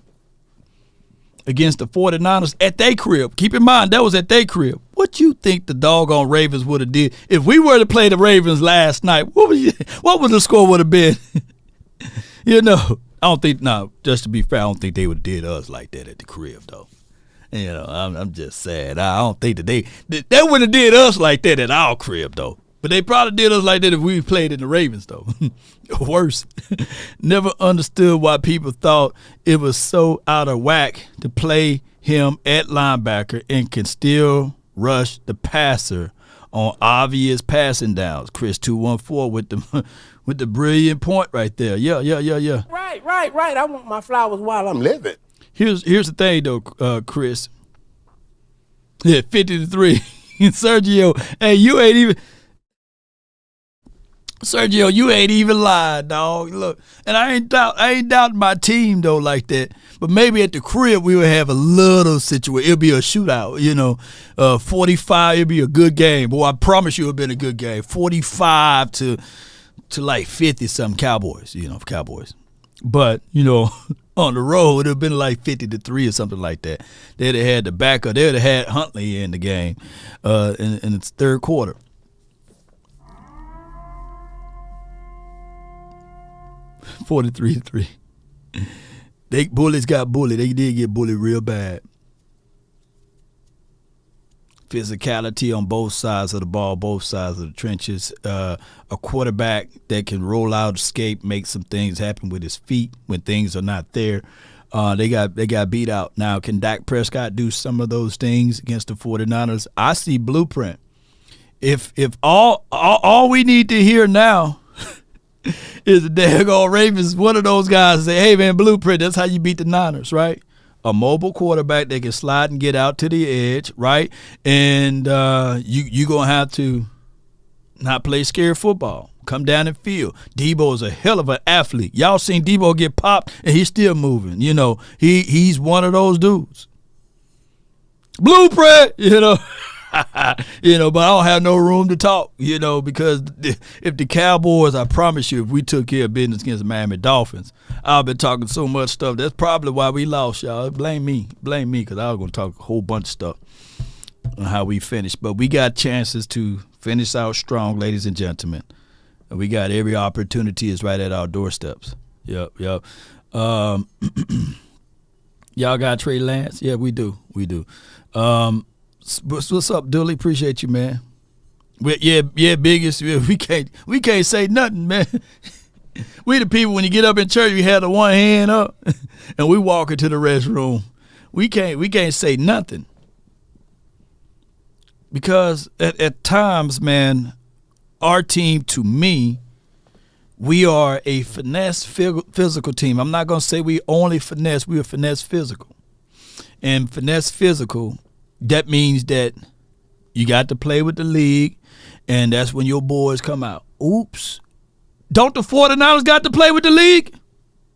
against the 49ers at their crib. Keep in mind, that was at their crib. What you think the doggone Ravens would have did if we were to play the Ravens last night? What would the score would have been? You know, I don't think. No, just to be fair, I don't think they would have did us like that at the crib, though. You know, I'm just sad. I don't think that they wouldn't have did us like that at our crib, though. But they probably did us like that if we played in the Ravens, though. Worse. Never understood why people thought it was so out of whack to play him at linebacker and can still rush the passer on obvious passing downs. Chris 214 with the brilliant point right there. Yeah. Right. I want my flowers while I'm living. Here's the thing though, Chris. Yeah, 50-3. Sergio, hey, you ain't even lied, dog. Look, and I ain't doubting my team though like that. But maybe at the crib we would have a little situation. It'll be a shootout, you know. 45, it'll be a good game. Boy, I promise you it'll been a good game. 45 to like 50 something Cowboys, you know, Cowboys. But, you know, on the road, it would have been like 50-3 or something like that. They'd have had the backup. They'd have had Huntley in the game in its third quarter. $43-3. Bullies got bullied. They did get bullied real bad. Physicality on both sides of the ball, both sides of the trenches. A quarterback that can roll out, escape, make some things happen with his feet when things are not there. They got beat out. Now, can Dak Prescott do some of those things against the 49ers? I see blueprint. If all we need to hear now is the daggone Ravens, one of those guys say, hey, man, blueprint, that's how you beat the Niners, right? A mobile quarterback that can slide and get out to the edge, right? And you're going to have to not play scared football. Come down and field. Debo is a hell of an athlete. Y'all seen Debo get popped, and he's still moving. You know, he's one of those dudes. Blueprint, you know. You know, but I don't have no room to talk, you know, because if the Cowboys, I promise you, if we took care of business against the Miami Dolphins, I've been talking so much stuff. That's probably why we lost, y'all. Blame me, because I was going to talk a whole bunch of stuff on how we finished. But we got chances to finish out strong, ladies and gentlemen. And we got every opportunity is right at our doorsteps. Yep. Y'all got Trey Lance? Yeah, we do. What's up, Dooley? Appreciate you, man. Biggest. We can't say nothing, man. We the people when you get up in church, you have the one hand up, and we walk into the restroom. We can't say nothing because at times, man, our team, to me, we are a finesse physical team. I'm not gonna say we only finesse. We are finesse physical, and finesse physical. That means that you got to play with the league, and that's when your boys come out. Oops. Don't the 49ers got to play with the league?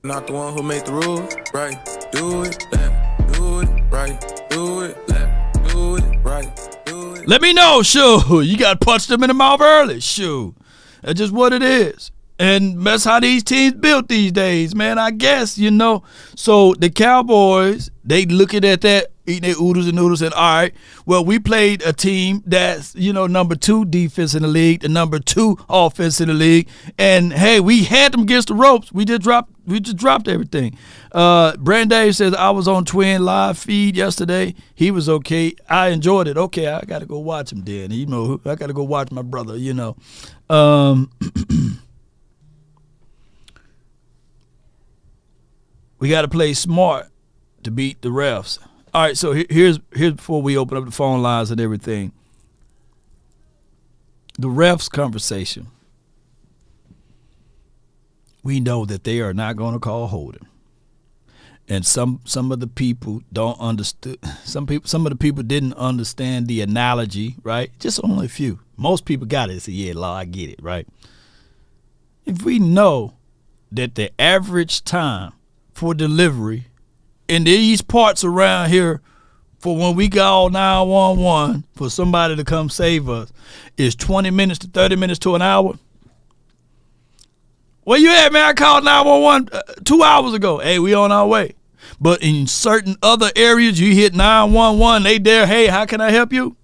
Not the one who made the rules, right? Do it left, do it right, do it left, do it right, do it. Let me know, sure. You got to punch them in the mouth early, sure. That's just what it is. And that's how these teams built these days, man, I guess, you know. So the Cowboys, they looking at that, eating their oodles and noodles, and all right, well, we played a team that's, you know, number 2 defense in the league, the number 2 offense in the league, and hey, we had them against the ropes. We just dropped everything. Brand Dave says, I was on Twin live feed yesterday. He was okay. I enjoyed it. Okay, I got to go watch him then. You know, I got to go watch my brother, you know. We got to play smart to beat the refs. All right, so here's before we open up the phone lines and everything. The refs conversation. We know that they are not going to call holding. And some of the people don't understand. Some of the people didn't understand the analogy, right? Just only a few. Most people got it. They say, yeah, Law, I get it, right? If we know that the average time for delivery in these parts around here for when we call 911 for somebody to come save us is 20 minutes to 30 minutes to an hour. Where you at, man? I called 911 2 hours ago. Hey, we on our way. But in certain other areas, you hit 911, they there, hey, how can I help you?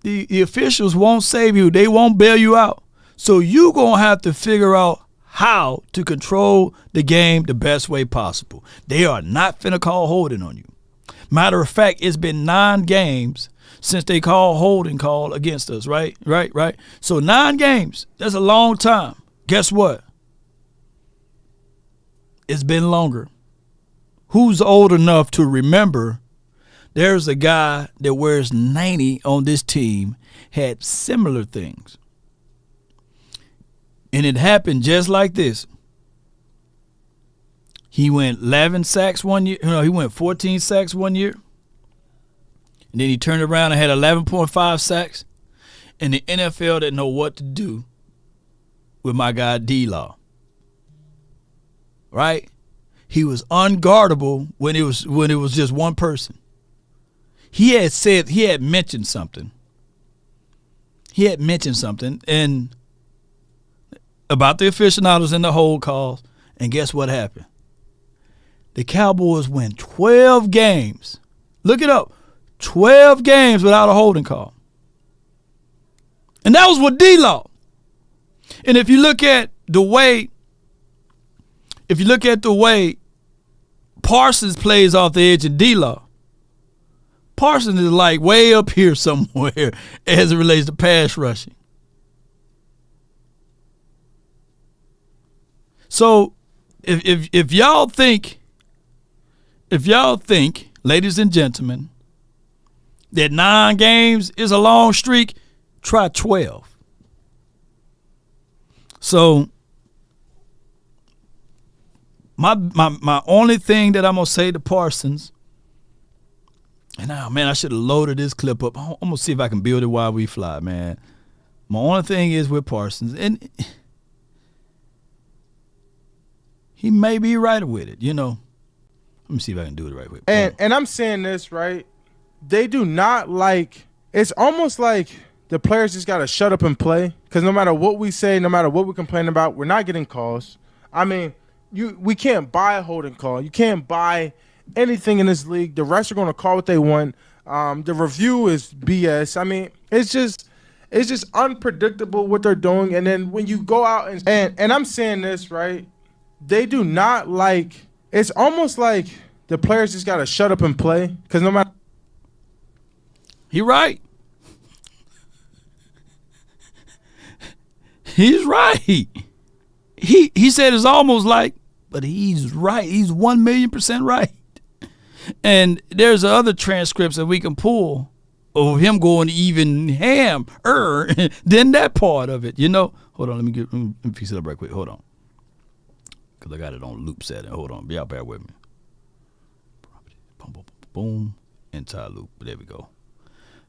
The officials won't save you. They won't bail you out. So you're going to have to figure out how to control the game the best way possible. They are not finna call holding on you. Matter of fact, it's been 9 games since they called holding call against us, right? Right. So 9 games, that's a long time. Guess what? It's been longer. Who's old enough to remember there's a guy that wears 90 on this team had similar things. And it happened just like this. He went 11 sacks one year. No, he went 14 sacks one year. And then he turned around and had 11.5 sacks. And the NFL didn't know what to do with my guy D-Law. Right? He was unguardable when it was just one person. He had mentioned something. And about the aficionados and the hold calls. And guess what happened? The Cowboys win 12 games. Look it up. 12 games without a holding call. And that was with D-Law. And if you look at the way Parsons plays off the edge of D-Law, Parsons is like way up here somewhere as it relates to pass rushing. So if y'all think, ladies and gentlemen, that 9 games is a long streak, try 12. So my only thing that I'm gonna say to Parsons, and now, man, I should have loaded this clip up. I'm gonna see if I can build it while we fly, man. My only thing is with Parsons, and he may be right with it, you know. Let me see if I can do it right quick. And I'm saying this, right? They do not like – it's almost like the players just got to shut up and play, because no matter what we say, no matter what we complain about, we're not getting calls. I mean, we can't buy a holding call. You can't buy anything in this league. The refs are going to call what they want. The review is BS. I mean, it's just unpredictable what they're doing. And then when you go out and I'm saying this, right? They do not like – it's almost like the players just got to shut up and play, because no matter – He right. He's right. He said it's almost like, but he's right. He's 1,000,000% right. And there's other transcripts that we can pull of him going even hammer than that part of it. You know. Hold on. Let me fix it up right quick. Hold on. Because I got it on loop setting. Hold on. Y'all bear with me. Boom, boom, boom. Entire loop. There we go.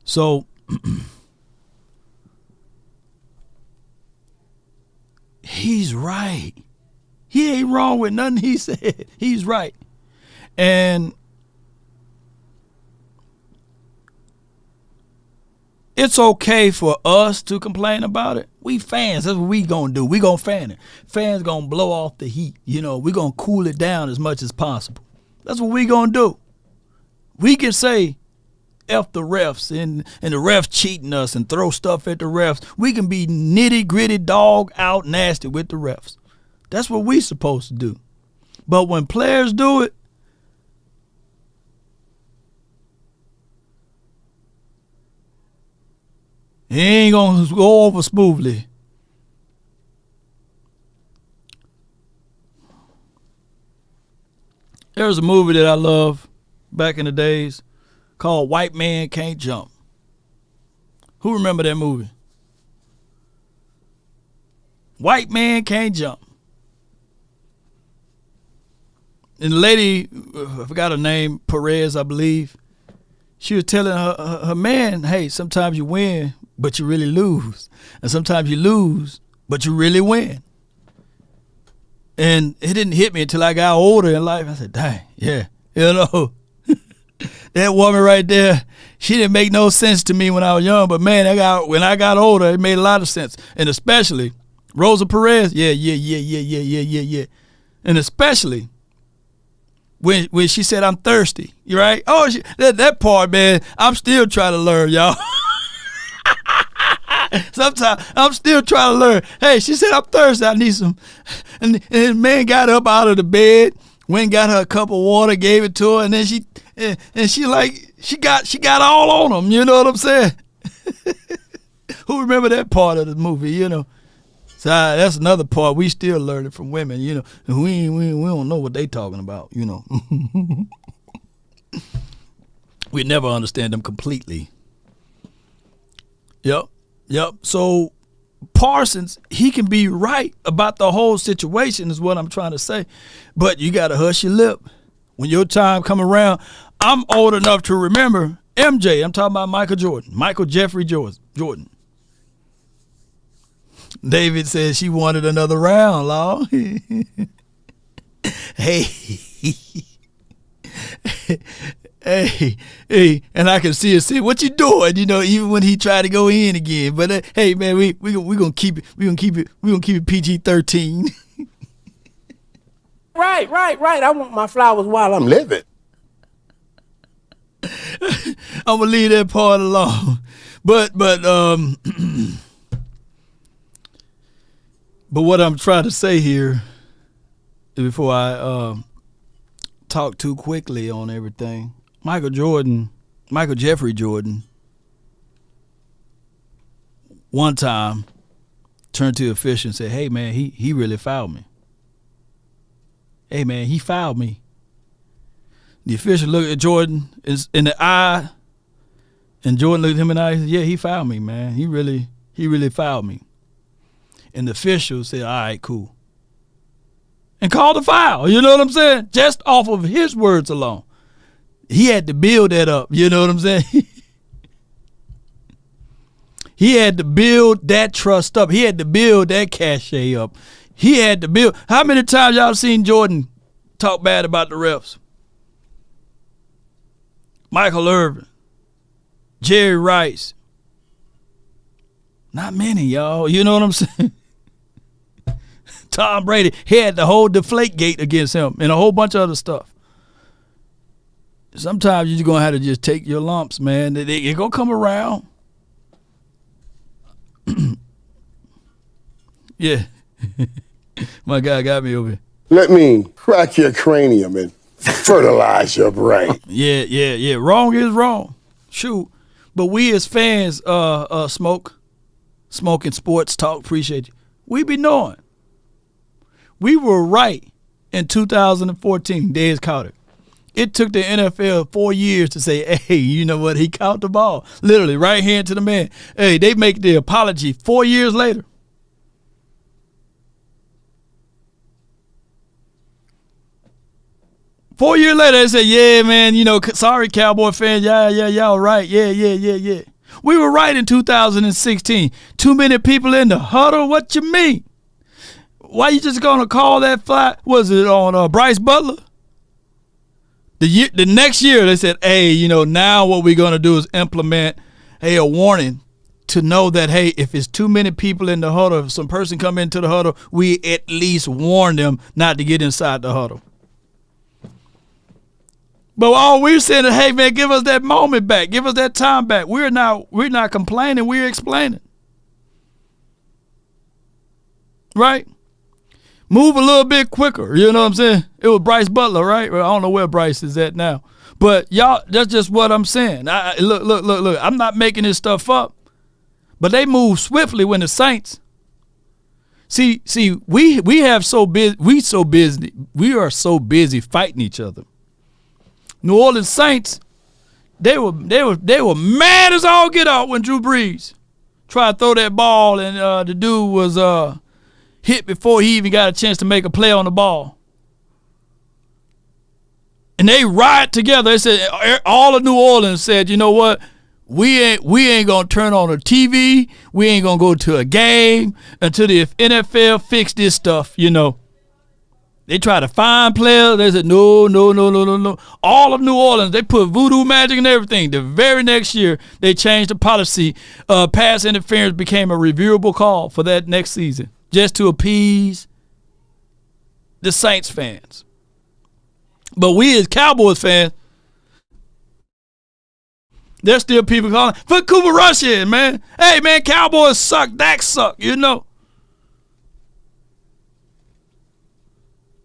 So he's right. He ain't wrong with nothing he said. He's right. And it's okay for us to complain about it. We fans, that's what we gonna do. We gonna fan it. Fans gonna blow off the heat. You know, we gonna cool it down as much as possible. That's what we gonna do. We can say F the refs and the refs cheating us and throw stuff at the refs. We can be nitty gritty, dog out nasty with the refs. That's what we supposed to do. But when players do it, it ain't gonna go over smoothly. There's a movie that I love back in the days called White Man Can't Jump. Who remember that movie? White Man Can't Jump. the lady, I forgot her name, Perez, I believe. She was telling her man, hey, sometimes you win, but you really lose. And sometimes you lose, but you really win. And it didn't hit me until I got older in life. I said, dang, yeah, that woman right there, she didn't make no sense to me when I was young. But, man, when I got older, it made a lot of sense. And especially Rosa Perez, yeah. And especially when she said, I'm thirsty, you right? Oh, that part, man, I'm still trying to learn, y'all. Sometimes I'm still trying to learn. Hey, she said, I'm thirsty, I need some. And the man got up out of the bed, went and got her a cup of water, gave it to her, and then she got all on him, you know what I'm saying? Who remember that part of the movie, you know? So that's another part we still learning from women, you know. We don't know what they talking about, you know. We never understand them completely. Yep. So Parsons, he can be right about the whole situation is what I'm trying to say. But you got to hush your lip. When your time come around, I'm old enough to remember MJ. I'm talking about Michael Jeffrey Jordan. David says she wanted another round, Law. Hey, and I can see her say, "What you doing?" You know, even when he tried to go in again. But hey, man, we gonna keep it PG-13. Right. I want my flowers while I'm living. I'm gonna leave that part alone. But what I'm trying to say here, before I talk too quickly on everything, Michael Jeffrey Jordan, one time turned to the official and said, "Hey man, he really fouled me. Hey man, he fouled me." The official looked at Jordan in the eye, and Jordan looked at him in the eye and said, "Yeah, he fouled me, man. He really fouled me." And the official said, "All right, cool," and called a foul. You know what I'm saying? Just off of his words alone. He had to build that up. You know what I'm saying? He had to build that trust up. He had to build that cachet up. He had to build. How many times y'all seen Jordan talk bad about the refs? Michael Irvin, Jerry Rice. Not many, y'all. You know what I'm saying? Tom Brady, he had the whole Deflategate against him and a whole bunch of other stuff. Sometimes you're going to have to just take your lumps, man. They're going to come around. Yeah. My guy got me over here. Let me crack your cranium and fertilize your brain. Yeah. Wrong is wrong. Shoot. But we as fans, Smoking Sports Talk, appreciate you. We be knowing. We were right in 2014, Dez caught it. It took the NFL 4 years to say, hey, you know what? He caught the ball. Literally, right hand to the man. Hey, they make the apology 4 years later. Four years later, they said, yeah, man, you know, sorry, Cowboy fans. Yeah, y'all right. Yeah. We were right in 2016. Too many people in the huddle. What you mean? Why you just going to call that fly? Was it on Bryce Butler? The next year, they said, hey, you know, now what we're going to do is implement, hey, a warning to know that, hey, if it's too many people in the huddle, if some person come into the huddle, we at least warn them not to get inside the huddle. But all we're saying is, hey, man, give us that moment back. Give us that time back. We're not complaining. We're explaining. Right? Move a little bit quicker. You know what I'm saying? It was Bryce Butler, right? Well, I don't know where Bryce is at now. But y'all, that's just what I'm saying. Look. I'm not making this stuff up. But they move swiftly when the Saints. See, we are so busy fighting each other. New Orleans Saints, they were mad as all get out when Drew Brees tried to throw that ball and the dude was hit before he even got a chance to make a play on the ball. And they ride together. They said all of New Orleans said, you know what? We ain't gonna turn on a TV. We ain't gonna go to a game until the NFL fix this stuff. You know, they try to find players. They said no. All of New Orleans, they put voodoo magic and everything. The very next year, they changed the policy. Pass interference became a reviewable call for that next season, just to appease the Saints fans. But we as Cowboys fans, there's still people calling, put Cooper Rush in, man. Hey, man, Cowboys suck. Dak suck, you know.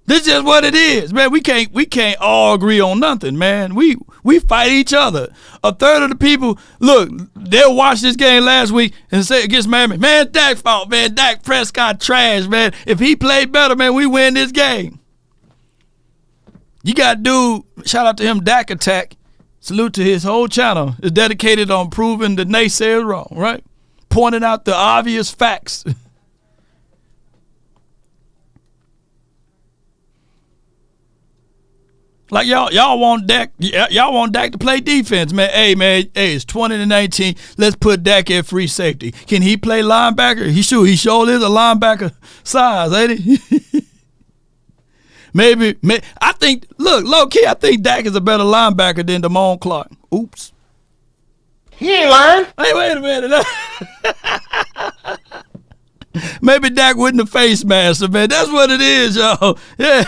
This is just what it is, man. We can't all agree on nothing, man. We fight each other. A third of the people, look, they'll watch this game last week and say against Miami, man, Dak's fault, man. Dak Prescott trash, man. If he played better, man, we win this game. You got dude, shout out to him, Dak Attack. Salute to his whole channel. It's dedicated on proving the naysayers wrong, right? Pointing out the obvious facts. Like y'all want Dak to play defense, man. Hey, it's 20-19. Let's put Dak at free safety. Can he play linebacker? He sure is a linebacker size, ain't he? Maybe I think, look, low key, I think Dak is a better linebacker than Damone Clark. Oops. He ain't lying. Hey, wait a minute. Maybe Dak wouldn't have face master, man. That's what it is, y'all. Yeah.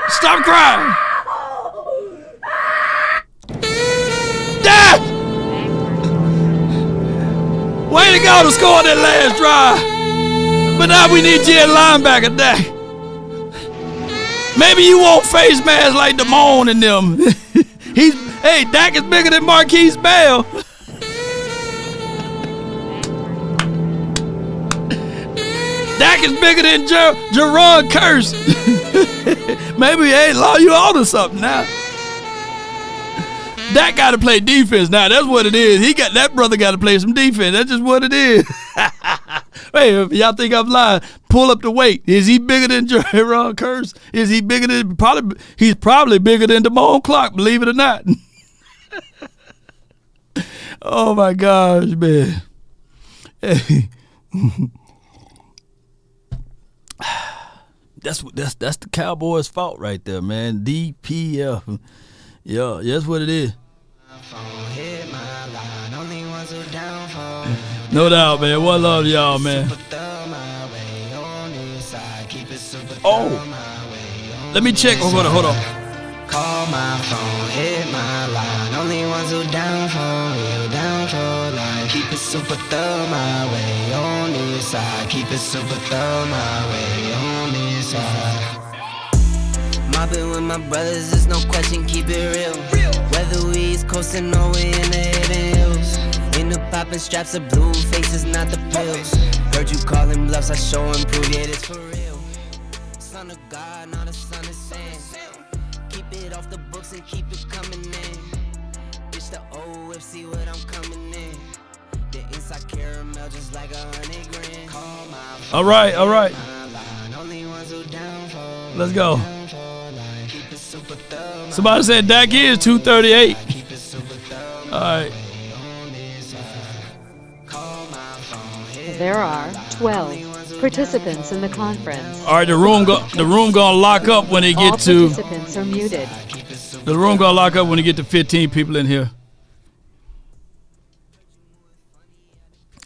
Stop crying. Dak! Way to go to score that last drive. But now we need you at linebacker, Dak. Maybe you won't face mask like Damone and them. Dak is bigger than Marquise Bell. Dak is bigger than Jerron Curse. Maybe, Law, you on to something now. Dak got to play defense now. That's what it is. That brother got to play some defense. That's just what it is. Hey, if y'all think I'm lying, pull up the weight. Is he bigger than Jerron Curse? Is he bigger than he's probably bigger than Damone Clark, believe it or not. Oh my gosh, man. Hey. That's the Cowboys' fault right there, man. DPF. Yeah, that's what it is. No doubt, man. One love to y'all, man. Oh, let me check. Hold on. Call my phone, hit my line. Only ones who down for real, down for life. Keep it super thug my way on this side. Keep it super thug my way on this side. Mobbing with my brothers, there's no question, keep it real. Whether we East coastin' or we in the hidden hills. In the poppin' straps of blue faces, not the pills. Heard you callin' bluffs, I show and prove it, it's for real. Son of God, not a son of Sam. Keep it off the books and keep it coming in. Bitch, the old whip, see what I'm coming in. The inside caramel just like 100 grand. All right. Let's go. Somebody said Dak is 238. All right. There are 12 participants in the conference. All right, the room gonna lock up when they get to. All participants are muted. The room gonna lock up when they get to 15 people in here.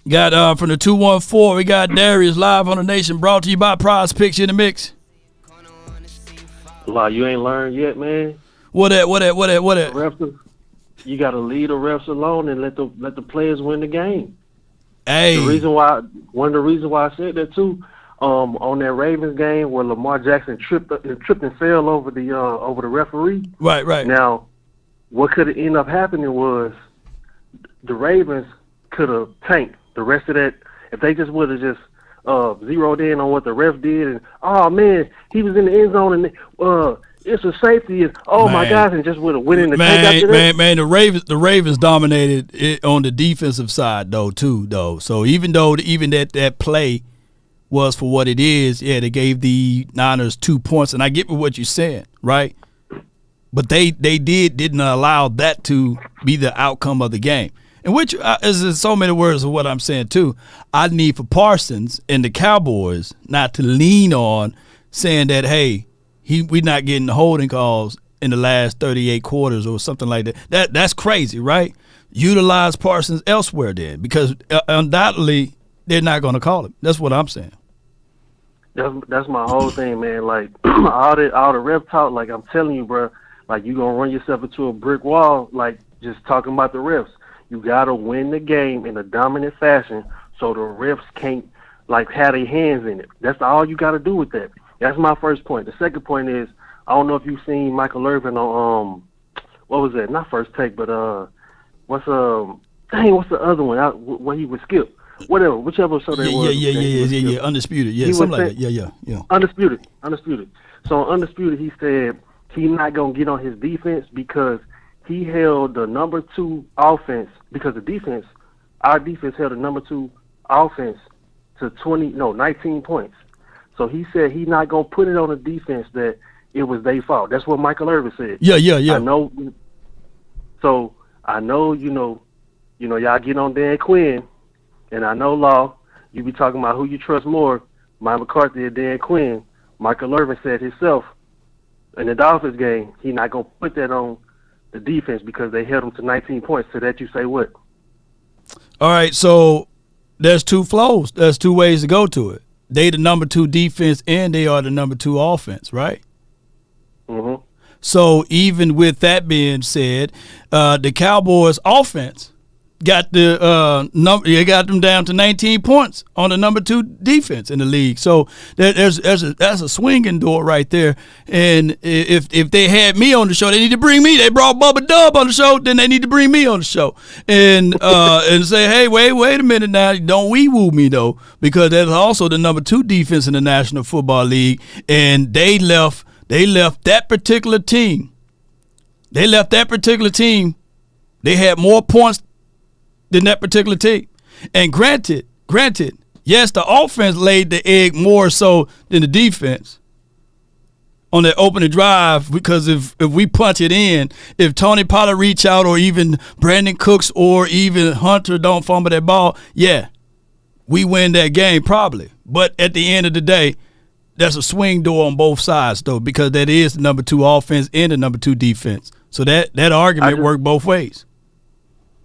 Got from the 214, we got Darius live on the Nation, brought to you by Prize Picks in the Mix. Wow, you ain't learned yet, man. What that? Refs, you got to leave the refs alone and let the players win the game. Hey, one of the reasons why I said that too, on that Ravens game where Lamar Jackson tripped and fell over the referee. Right. Now, what could have ended up happening was the Ravens could have tanked the rest of that if they just would have just zeroed in on what the ref did and man, he was in the end zone and it's a safety and my gosh, and just would have went in the tank after that. Man, the Ravens dominated it on the defensive side though. So even that play was for what it is. Yeah, they gave the Niners 2 points, and I get what you're saying, right? But they didn't allow that to be the outcome of the game. And which is in so many words of what I'm saying too. I need for Parsons and the Cowboys not to lean on saying that, hey, we're not getting the holding calls in the last 38 quarters or something like that. That's crazy, right? Utilize Parsons elsewhere then, because undoubtedly they're not going to call him. That's what I'm saying. That's my whole thing, man. Like all the ref talk, like I'm telling you, bro, like you gonna run yourself into a brick wall, like just talking about the refs. You gotta win the game in a dominant fashion, so the refs can't like have their hands in it. That's all you gotta do with that. That's my first point. The second point is, I don't know if you've seen Michael Irvin on what was that? Not First Take, but what's the other one? Where he would skip. Whatever, whichever show they was. Yeah. Undisputed. Yeah, something like that. Yeah. Undisputed. So on Undisputed, he said he's not going to get on his defense because he held the number 2 offense, because our defense held the number 2 offense to 19 points. So he said he's not going to put it on the defense that it was their fault. That's what Michael Irvin said. Yeah. I know. So I know, y'all get on Dan Quinn, and I know, Law, you be talking about who you trust more, Mike McCarthy or Dan Quinn. Michael Irvin said himself in the Dolphins game, he's not going to put that on the defense because they held him to 19 points. So that you say what? All right, so there's two flows. There's two ways to go to it. They the number 2 defense and they are the number 2 offense, right? Mm-hmm. So even with that being said, the Cowboys offense got they got them down to 19 points on the number 2 defense in the league. So that's a swinging door right there. And if they had me on the show, they need to bring me. They brought Bubba Dub on the show, then they need to bring me on the show and and say, hey, wait a minute now, don't woo me though, because that's also the number 2 defense in the National Football League, and they left that particular team. They had more points than that particular team. And granted, yes, the offense laid the egg more so than the defense on that opening drive, because if we punch it in, if Tony Pollard reach out or even Brandon Cooks or even Hunter don't fumble that ball, yeah, we win that game probably. But at the end of the day, that's a swing door on both sides, though, because that is the number 2 offense and the number 2 defense. So that argument worked both ways.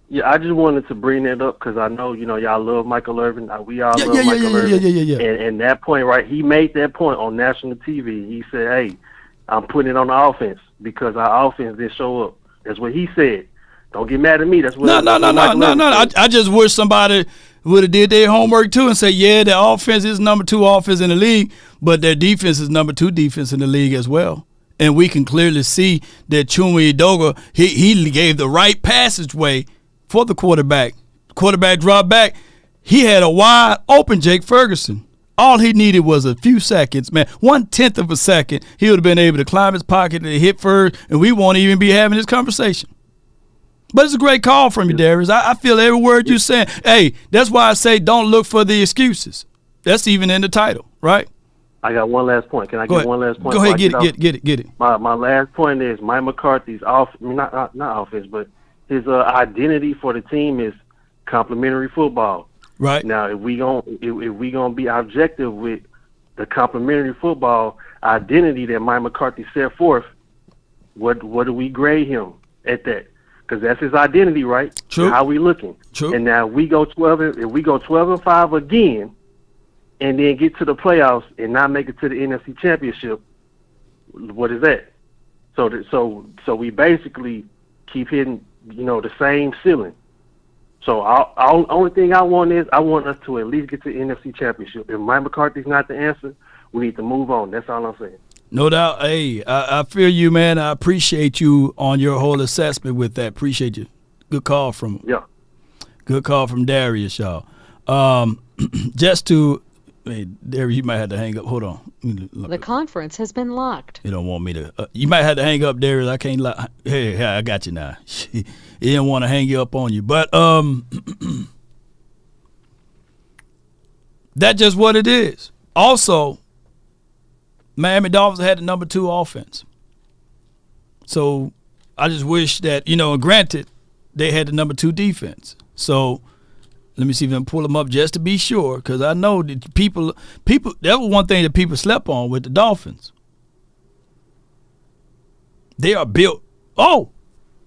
Yeah, I just wanted to bring that up because I know, y'all love Michael Irvin. We all love Michael Irvin. Yeah. And that point, right, he made that point on national TV. He said, hey, I'm putting it on the offense because our offense didn't show up. That's what he said. Don't get mad at me. That's what No. I just wish somebody would have did their homework too and say, yeah, their offense is number 2 offense in the league, but their defense is number 2 defense in the league as well. And we can clearly see that Chuma Edoga, he gave the right passageway for the quarterback. Quarterback dropped back. He had a wide open Jake Ferguson. All he needed was a few seconds, man. 1/10 of a second, he would have been able to climb his pocket and hit Ferg, and we won't even be having this conversation. But it's a great call from you, Darius. I feel every word you're saying. Hey, that's why I say don't look for the excuses. That's even in the title, right? I got one last point. Can I get one last point? Go ahead, get it. My last point is Mike McCarthy's not offense, but his identity for the team is complementary football. Right. Now, if we gonna be objective with the complementary football identity that Mike McCarthy set forth, what do we grade him at that? Because that's his identity, right? True. How we looking? True. And now if we go 12-5 again, and then get to the playoffs and not make it to the NFC Championship, what is that? So we basically keep hitting, the same ceiling. So only thing I want us to at least get to the NFC Championship. If Mike McCarthy's not the answer, we need to move on. That's all I'm saying. No doubt. Hey, I feel you, man. I appreciate you on your whole assessment with that. Appreciate you. Good call from Yeah. Good call from Darius, y'all. Just to Darius, you might have to hang up. Hold on. The conference has been locked. You don't want me to. You might have to hang up, Darius. I can't. Hey, I got you now. He didn't want to hang you up on you, but that's just what it is. Also, Miami Dolphins had the number 2 offense. So I just wish that, and granted, they had the number 2 defense. So let me see if I can pull them up just to be sure, because I know that people, that was one thing that people slept on with the Dolphins. They are built. Oh,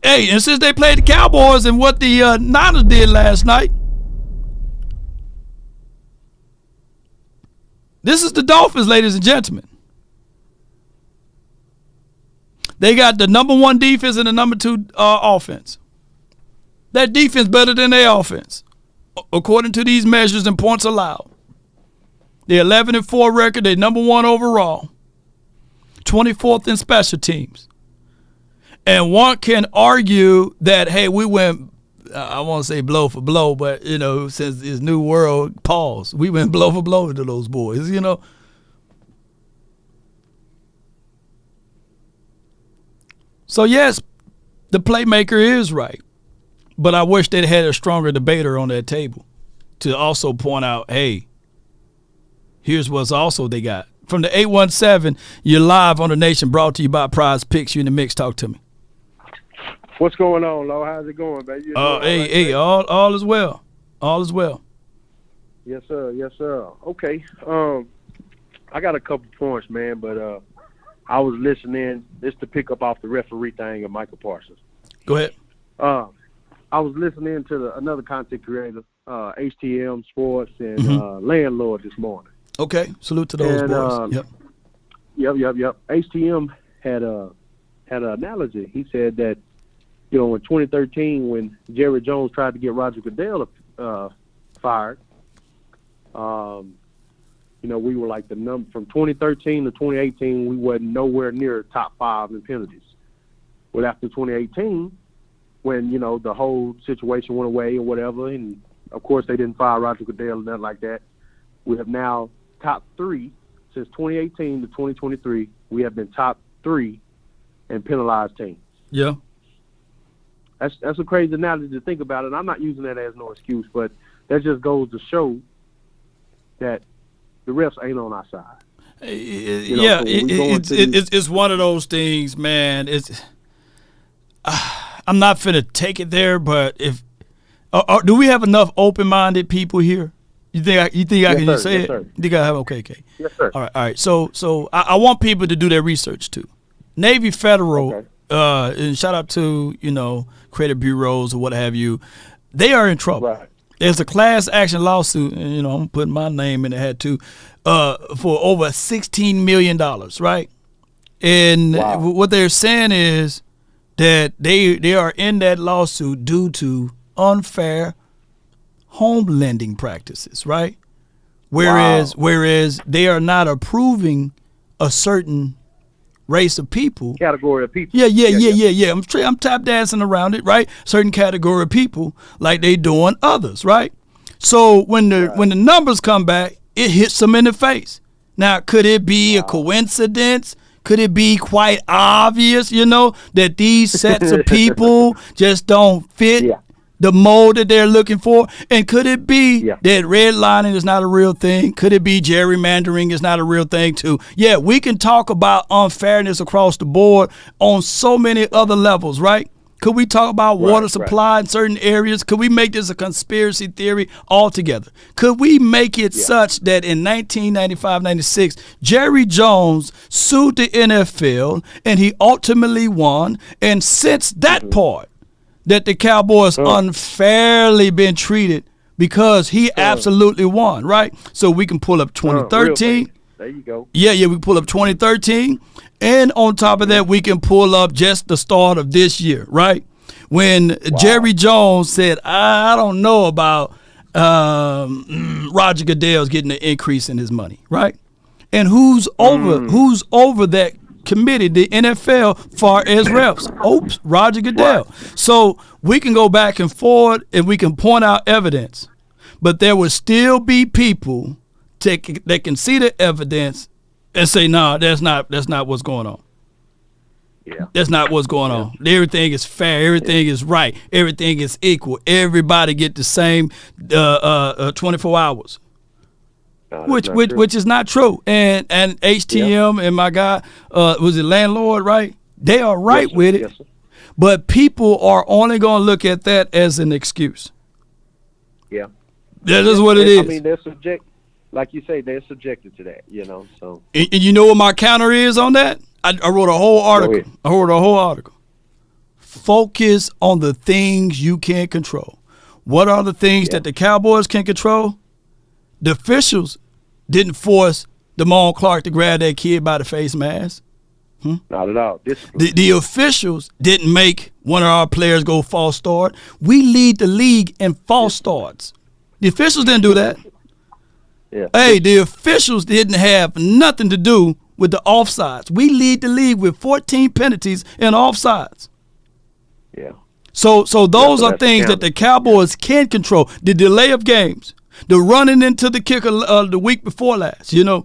hey, and since they played the Cowboys and what the Niners did last night, this is the Dolphins, ladies and gentlemen. They got the number 1 defense and the number 2 offense. That defense better than their offense, according to these measures and points allowed. They're 11-4 record. They're number 1 overall. 24th in special teams. And one can argue that, hey, we went, I won't say blow for blow, but, since this new world, pause. We went blow for blow to those boys, So, yes, the playmaker is right. But I wish they'd had a stronger debater on that table to also point out, hey, here's what's also they got. From the 817, you're live on the Nation, brought to you by Prize Picks. You in the mix. Talk to me. What's going on, Lo? How's it going, baby? All is well. All is well. Yes, sir. Yes, sir. Okay. I got a couple points, man, but I was listening. This to pick up off the referee thing of Michael Parsons. Go ahead. I was listening to another content creator, HTM Sports, and Landlord this morning. Okay. Salute to those boys. Yep. HTM had an analogy. He said that, in 2013, when Jerry Jones tried to get Roger Goodell fired, we were like the number from 2013 to 2018. We wasn't nowhere near top 5 in penalties. But after 2018, when the whole situation went away or whatever, and of course they didn't fire Roger Goodell or nothing like that, we have now top 3 since 2018 to 2023. We have been top 3 in penalized teams. Yeah. That's a crazy analogy to think about, and I'm not using that as no excuse, but that just goes to show that the refs ain't on our side. It's one of those things, man. I'm not finna take it there, but do we have enough open-minded people here? You think I can just say it? Sir. You think I have? Okay. Yes, sir. All right. So I want people to do their research too. Navy Federal. Okay. And shout out to, credit bureaus or what have you. They are in trouble. Right. There's a class action lawsuit, and, I'm putting my name in the hat too, for over $16 million, right? And what they're saying is that they are in that lawsuit due to unfair home lending practices, right? Whereas they are not approving a certain race of people. Category of people. Yeah. I'm tap dancing around it, right? Certain category of people like they doing others, right? So when the numbers come back, it hits them in the face. Now, could it be a coincidence? Could it be quite obvious, that these sets of people just don't fit the mold that they're looking for? And could it be that redlining is not a real thing? Could it be gerrymandering is not a real thing too? Yeah, we can talk about unfairness across the board on so many other levels, right? Could we talk about water supply in certain areas? Could we make this a conspiracy theory altogether? Could we make it such that in 1995-96, Jerry Jones sued the NFL and he ultimately won? And since that part, that the Cowboys unfairly been treated because he absolutely won, right? So we can pull up 2013. There you go. Yeah, we can pull up 2013. And on top of that, we can pull up just the start of this year, right? When Jerry Jones said, I don't know about Roger Goodell's getting an increase in his money, right? And who's over that committee, the NFL, far as refs? Oops, Roger Goodell. Right. So we can go back and forth and we can point out evidence, but there will still be people that can see the evidence and say, no, that's not what's going on. Yeah. That's not what's going on. Everything is fair. Everything is right. Everything is equal. Everybody get the same 24 hours. which is not true. And HTM and my guy, was it Landlord, right? They are right with it. Yes, sir. But people are only going to look at that as an excuse. Yeah. That is what it is. I mean, they're like you say, they're subjected to that, so. And you know what my counter is on that? I wrote a whole article. Focus on the things you can control. What are the things that the Cowboys can control? The officials didn't force Damone Clark to grab that kid by the face mask. Not at all. The officials didn't make one of our players go false start. We lead the league in false starts. The officials didn't do that. Yeah. Hey, the officials didn't have nothing to do with the offsides. We lead the league with 14 penalties and offsides. Yeah. So those are things that the Cowboys can control. The delay of games, the running into the kicker the week before last. The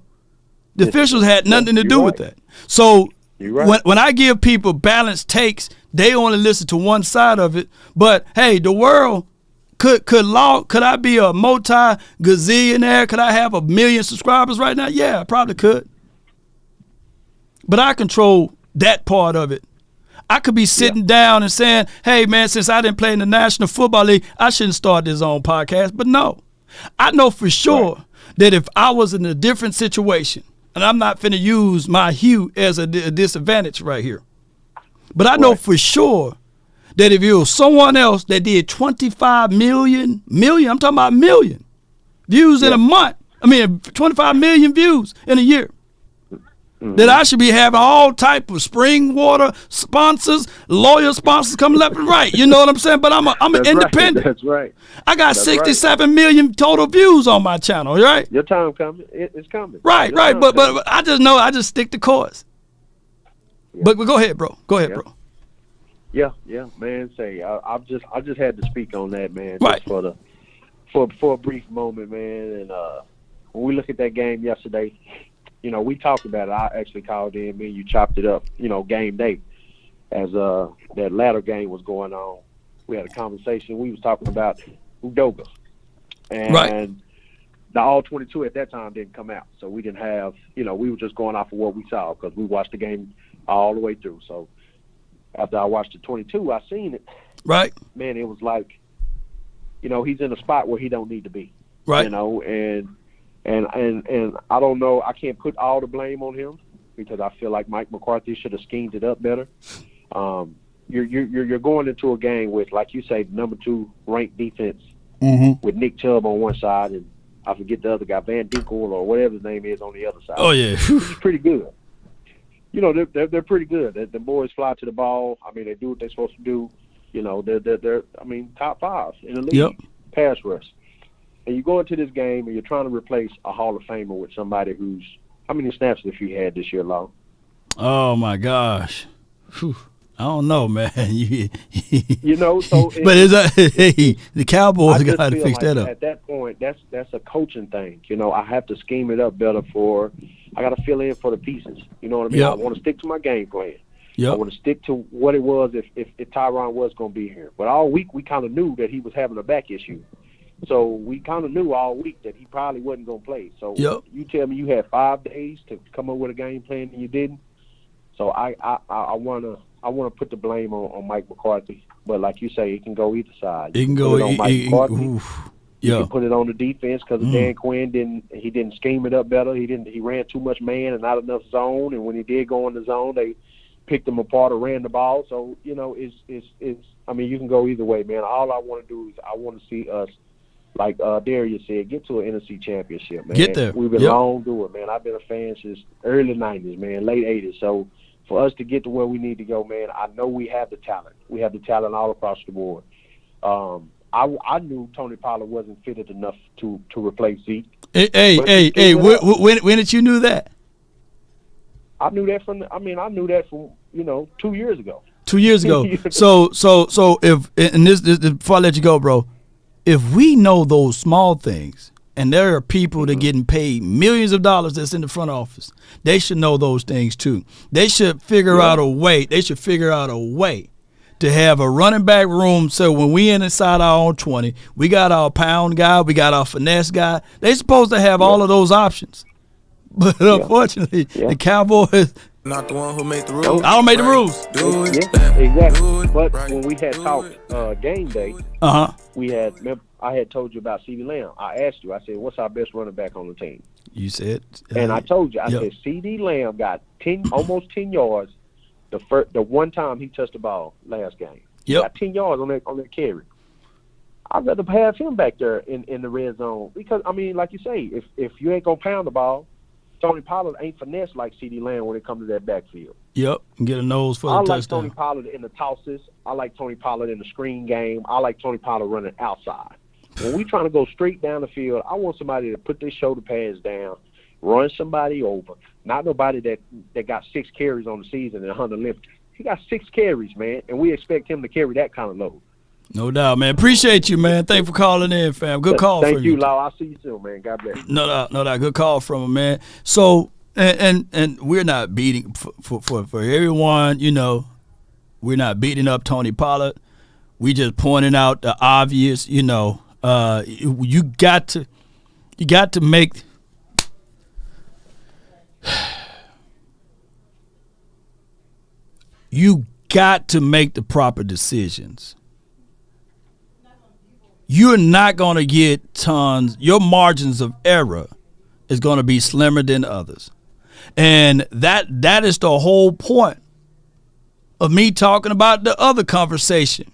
officials had nothing to do with that. So when I give people balanced takes, they only listen to one side of it. But hey, the world could I be a multi-gazillionaire? Could I have 1 million subscribers right now? Yeah, I probably could. But I control that part of it. I could be sitting down and saying, hey, man, since I didn't play in the National Football League, I shouldn't start this own podcast. But no, I know for sure that if I was in a different situation, and I'm not finna use my hue as a disadvantage right here, but I know for sure that if it was someone else that did 25 million, I'm talking about million views in a month, 25 million views in a year, that I should be having all type of spring water sponsors, lawyer sponsors coming left and right. You know what I'm saying? But I'm an independent. That's right. I got 67 million total views on my channel, right? Your time coming. It's coming. Right. But I just know I just stick to course. Yeah. But go ahead, bro. Bro. Yeah, man. I just had to speak on that, man. Right. Just for a brief moment, man. And when we look at that game yesterday, we talked about it. I actually called in, me and you chopped it up, game day, as that latter game was going on. We had a conversation. We was talking about Udoka. And the All-22 at that time didn't come out. So we didn't have, we were just going off of what we saw because we watched the game all the way through. So after I watched the 22, I seen it. Right. Man, it was like, he's in a spot where he don't need to be. Right. And I don't know. I can't put all the blame on him because I feel like Mike McCarthy should have schemed it up better. You're going into a game with, like you say, the number 2 ranked defense with Nick Chubb on one side and I forget the other guy, Van Dinkel or whatever his name is on the other side. Oh yeah, he's pretty good. They're pretty good. The boys fly to the ball. They do what they're supposed to do. They're top 5 in the league pass rush. And you go into this game and you're trying to replace a Hall of Famer with somebody who's – how many snaps have you had this year, Law? Oh, my gosh. Whew. I don't know, man. So but the Cowboys got to fix that up. At that point, that's a coaching thing. I have to scheme it up better I got to fill in for the pieces. You know what I mean? Yep. I want to stick to my game plan. Yep. I want to stick to what it was if Tyron was going to be here. But all week we kind of knew that he was having a back issue. So we kind of knew all week that he probably wasn't going to play. So you tell me you had 5 days to come up with a game plan and you didn't. So I want to put the blame on Mike McCarthy. But like you say, it can go either side. It can go on Mike McCarthy. You Yeah. can put it on the defense because Dan Quinn didn't scheme it up better. He ran too much man and not enough zone. And when he did go in the zone, they picked him apart or ran the ball. So it's you can go either way, man. All I want to do is I want to see us, like Darius said, get to an NFC Championship, man. Get there. We've been long doing, man. I've been a fan since early 90s, man, late 80s. So for us to get to where we need to go, man, I know we have the talent. We have the talent all across the board. I knew Tony Pollard wasn't fitted enough to replace Zeke. Hey, when did you know that? I knew that from 2 years ago. 2 years ago. So if and this before I let you go, bro, if we know those small things, and there are people that are getting paid millions of dollars that's in the front office, they should know those things too. They should figure out a way. They should figure out a way to have a running back room so when we inside our own 20, we got our pound guy, we got our finesse guy. They supposed to have all of those options. But unfortunately, the Cowboys – not the one who made the rules. I don't make the rules. Do it. Yeah, exactly. But when we had talked game day, I had told you about CeeDee Lamb. I asked you. I said, "What's our best running back on the team?" You said, and I told you. I said CeeDee Lamb got almost 10 yards the one time he touched the ball last game. He got 10 yards on that carry. I'd rather have him back there in the red zone because I mean, like you say, if you ain't gonna pound the ball, Tony Pollard ain't finesse like CeeDee Lamb when it comes to that backfield. Yep, and get a nose for the touchdown. I like Tony Pollard in the tosses. I like Tony Pollard in the screen game. I like Tony Pollard running outside. When we trying to go straight down the field, I want somebody to put their shoulder pads down, run somebody over. Not nobody that got 6 carries on the season and 100 lift. He got 6 carries, man, and we expect him to carry that kind of load. No doubt, man. Appreciate you, man. Thanks for calling in, fam. Good call from you. Thank you, Lau. I'll see you soon, man. God bless. No doubt. Good call from him, man. So, and we're not beating for everyone. You know, we're not beating up Tony Pollard. We just pointing out the obvious. You know, you got to make. You got to make the proper decisions. You're not going to get tons. Your margins of error is going to be slimmer than others. And that is the whole point of me talking about the other conversation.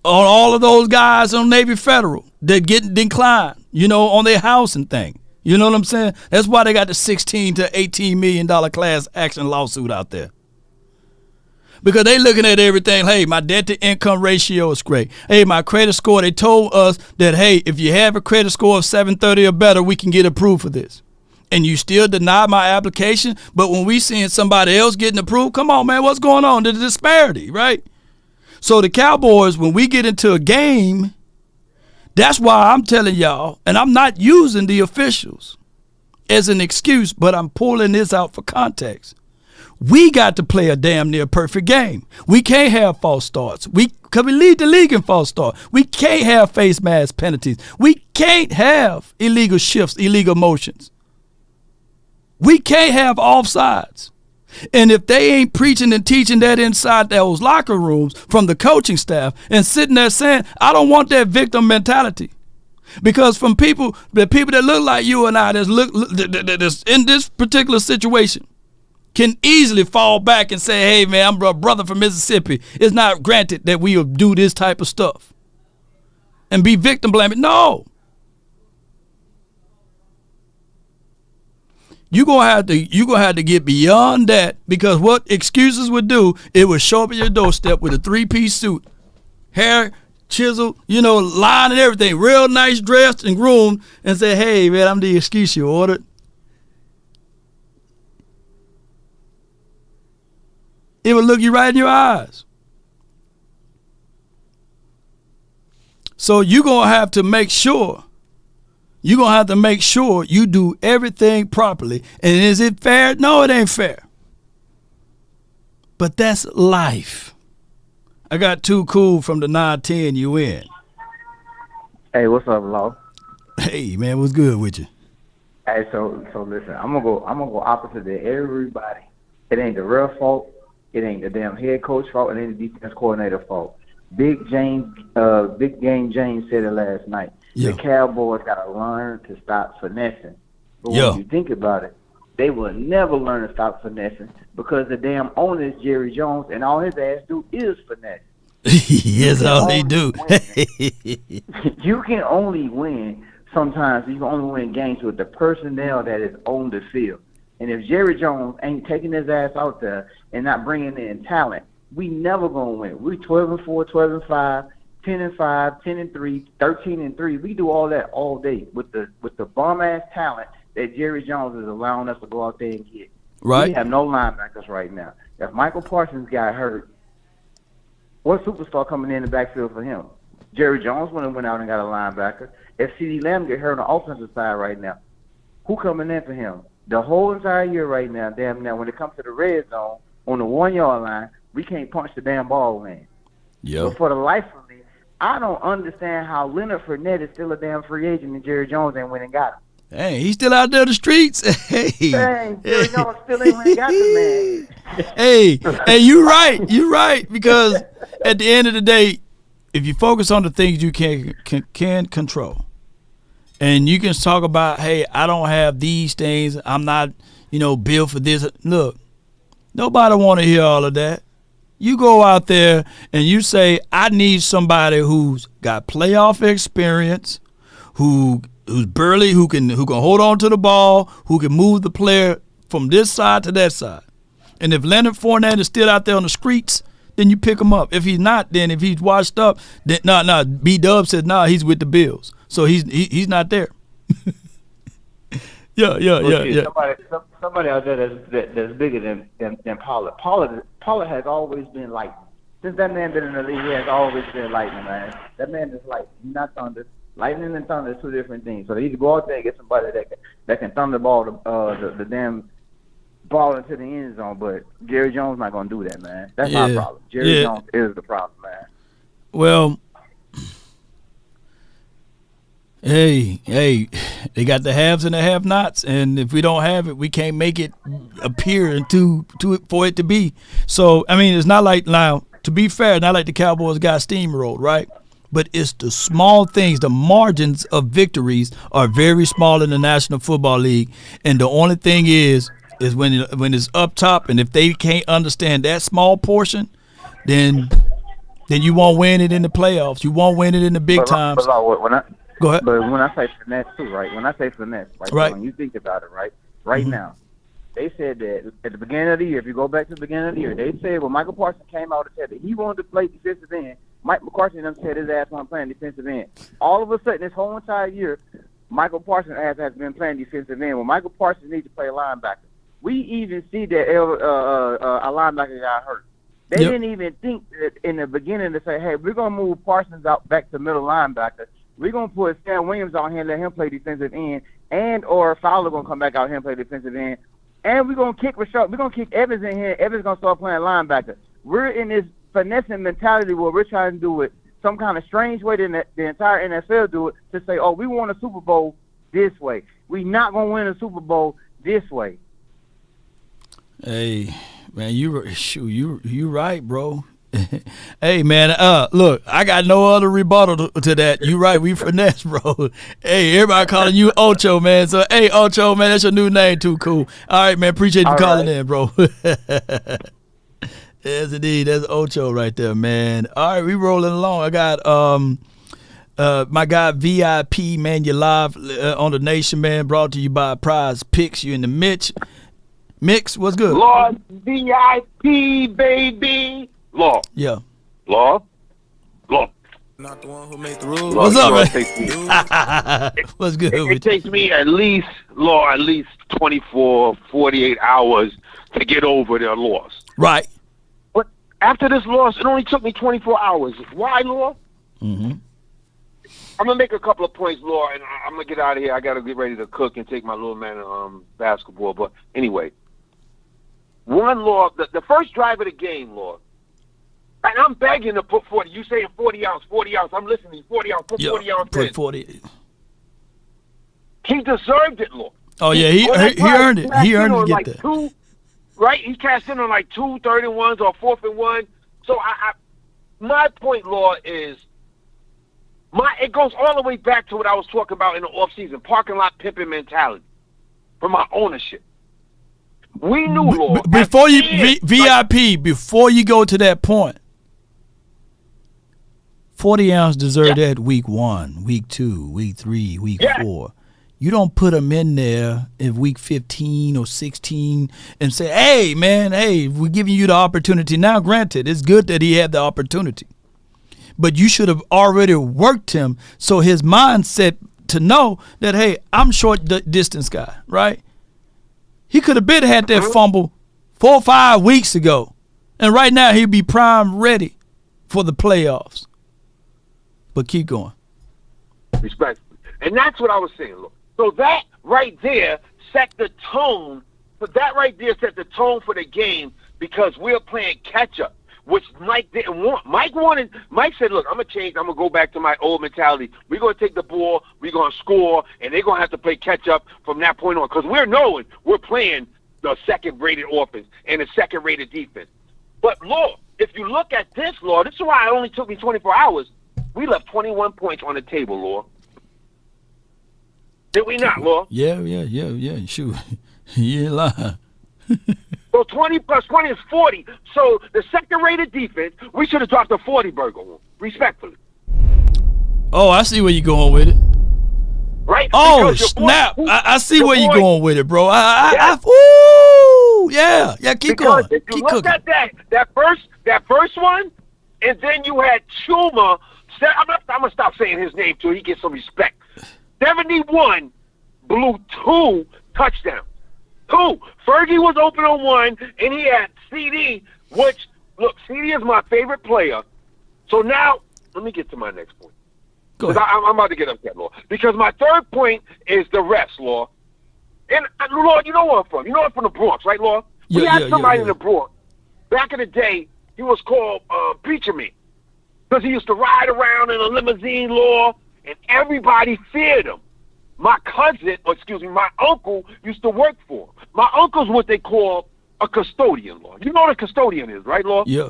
On all of those guys on Navy Federal that get declined, you know, on their housing thing. You know what I'm saying? That's why they got the $16 to $18 million class action lawsuit out there. Because they looking at everything, hey, my debt-to-income ratio is great. Hey, my credit score, they told us that, hey, if you have a credit score of 730 or better, we can get approved for this. And you still deny my application, but when we seeing somebody else getting approved, come on, man, what's going on? The disparity, right? So the Cowboys, when we get into a game, that's why I'm telling y'all, and I'm not using the officials as an excuse, but I'm pulling this out for context. We got to play a damn near perfect game. We can't have false starts. Because we lead the league in false start. We can't have face mask penalties. We can't have illegal shifts, illegal motions. We can't have offsides. And if they ain't preaching and teaching that inside those locker rooms from the coaching staff and sitting there saying, I don't want that victim mentality. Because from the people that look like you and I that's in this particular situation, can easily fall back and say, hey, man, I'm a brother from Mississippi. It's not granted that we will do this type of stuff and be victim blaming. No. You're gonna have to get beyond that, because what excuses would do, it would show up at your doorstep with a 3-piece suit, hair, chisel, you know, line and everything, real nice dressed and groomed, and say, hey, man, I'm the excuse you ordered. It would look you right in your eyes. So you're going to have to make sure you do everything properly. And is it fair? No, it ain't fair. But that's life. I got Too Cool from the 910 UN. Hey, what's up, Law? Hey, man, what's good with you? Hey, so listen, I'm gonna go opposite to everybody. It ain't the real fault. It ain't the damn head coach fault. It ain't the defense coordinator fault. Big Game James said it last night. Yeah. The Cowboys got to learn to stop finessing. But when you think about it, they will never learn to stop finessing because the damn owner is Jerry Jones, and all his ass do is finesse. Yes, all they do. You can only win sometimes. You can only win games with the personnel that is on the field. And if Jerry Jones ain't taking his ass out there and not bringing in talent, we never gonna win. We 12-4, 12-5, 10-5, 10-3, 13-3. We do all that all day with the bum ass talent that Jerry Jones is allowing us to go out there and get. Right. We have no linebackers right now. If Michael Parsons got hurt, what superstar coming in the backfield for him? Jerry Jones went out and got a linebacker. If CeeDee Lamb get hurt on the offensive side right now, who coming in for him? The whole entire year right now, damn now, when it comes to the red zone, on the 1 yard line, we can't punch the damn ball in. Yeah. But for the life of me, I don't understand how Leonard Fournette is still a damn free agent and Jerry Jones ain't went and got him. Hey, he's still out there in the streets. Hey, Dang, Jerry Jones still ain't went and got the man. hey, you right. Because at the end of the day, if you focus on the things you can control, and you can talk about, hey, I don't have these things, I'm not, built for this. Look, nobody want to hear all of that. You go out there and you say, I need somebody who's got playoff experience, who's burly, who can hold on to the ball, who can move the player from this side to that side. And if Leonard Fournette is still out there on the streets, then you pick him up. If he's not, then if he's washed up, then B-Dub says he's with the Bills, so he's not there. Yeah. Somebody out there that's bigger than Pollard. Pollard has always been lightning. Since that man been in the league, he has always been lightning, man. That man is lightning, not thunder. Lightning and thunder is two different things. So they need to go out there and get somebody that can thunder ball the damn ball into the end zone. But Jerry Jones not gonna do that, man. That's my problem. Jerry Jones is the problem, man. Well, hey, they got the haves and the have-nots, and if we don't have it, we can't make it appear for it to be. So, I mean, it's not like, now, to be fair, not like the Cowboys got steamrolled, right? But it's the small things, the margins of victories are very small in the National Football League, and the only thing is when it's up top, and if they can't understand that small portion, then you won't win it in the playoffs. You won't win it in the big times. Go ahead. But when I say finesse too, right? When I say finesse, right? When you think about it, right now, they said that at the beginning of the year, if you go back to the beginning of the year, they said when Michael Parsons came out and said that he wanted to play defensive end, Mike McCarthy and them said his ass wasn't playing defensive end. All of a sudden, this whole entire year, Michael Parsons' ass has been playing defensive end. Well, Michael Parsons needs to play linebacker. We even see that a linebacker got hurt. They didn't even think that in the beginning to say, hey, we're going to move Parsons out back to middle linebacker. We're going to put Sam Williams on here and let him play defensive end, or Fowler going to come back out here and play defensive end. And we're going to kick Rashad. We're going to kick Evans in here. Evans going to start playing linebacker. We're in this finessing mentality where we're trying to do it some kind of strange way than the entire NFL do it, to say, oh, we won a Super Bowl this way. We're not going to win a Super Bowl this way. Hey, man, you right, bro. Hey, man, look, I got no other rebuttal to that. You right, we finesse, bro. Hey, everybody calling you Ocho, man. So, hey, Ocho, man, that's your new name too. Cool. All right, man, appreciate you calling in, bro. Yes, indeed, that's Ocho right there, man. All right, we rolling along. I got my guy VIP, man. You live on the Nation, man. Brought to you by Prize Picks. You in the Mix, what's good? Lord VIP, baby. Law. Yeah. Law. Not the one who made the rules. What's up, man? What's good? It takes me at least 24, 48 hours to get over their loss. Right. But after this loss, it only took me 24 hours. Why, Law? Mm-hmm. I'm going to make a couple of points, Law, and I'm going to get out of here. I got to get ready to cook and take my little man to basketball. But anyway, one, Law, the first drive of the game, Law, and I'm begging to put 40. You saying 40 ounce. I'm listening. 40 ounce. Put 40 ounce in. Put 40. He deserved it, Lord. Oh, yeah, he earned it. He earned it to get that. Right? He cashed in on like 2 3rd-and-1s or 4th-and-1. So my point, Lord, is it goes all the way back to what I was talking about in the offseason, parking lot pimping mentality from my ownership. We knew, Lord. Before you VIP, before you go to that point, 40 ounce deserved that week 1, week 2, week 3, week 4. You don't put them in there in week 15 or 16 and say, hey, man, we're giving you the opportunity. Now, granted, it's good that he had the opportunity. But you should have already worked him so his mindset to know that, hey, I'm short distance guy, right? He could have been had that fumble 4 or 5 weeks ago. And right now he'd be prime ready for the playoffs. But keep going. Respectfully. And that's what I was saying, look. So that right there set the tone. But that right there set the tone for the game because we're playing catch-up. which Mike didn't want. Mike said, look, I'm going to change. I'm going to go back to my old mentality. We're going to take the ball, we're going to score, and they're going to have to play catch-up from that point on, because we're playing the second-rated offense and the second-rated defense. But, Lord, if you look at this, Lord, this is why it only took me 24 hours. We left 21 points on the table, Lord. Did we not, Lord? Yeah. Shoot. You ain't lying. So 20 plus 20 is 40. So the second-rated defense, we should have dropped a 40 burger on, respectfully. Oh, I see where you're going with it. Right? Oh, snap. I see where you're going with it, bro. Yeah, keep going. If you keep look cooking. at that first one, and then you had Chuma. I'm going to stop saying his name till he gets some respect. 71 blew 2 touchdowns. 2. Fergie was open on 1, and he had CD, which, look, CD is my favorite player. So now, let me get to my next point. I'm about to get upset, Lord. Because my third point is the refs, Lord. And, Lord, you know where I'm from. You know I'm from the Bronx, right, Lord? We had somebody in the Bronx. Back in the day, he was called Preacher Man. Because he used to ride around in a limousine, Lord, and everybody feared him. My uncle used to work for him. My uncle's what they call a custodian, Lord. You know what a custodian is, right, Lord? Yeah.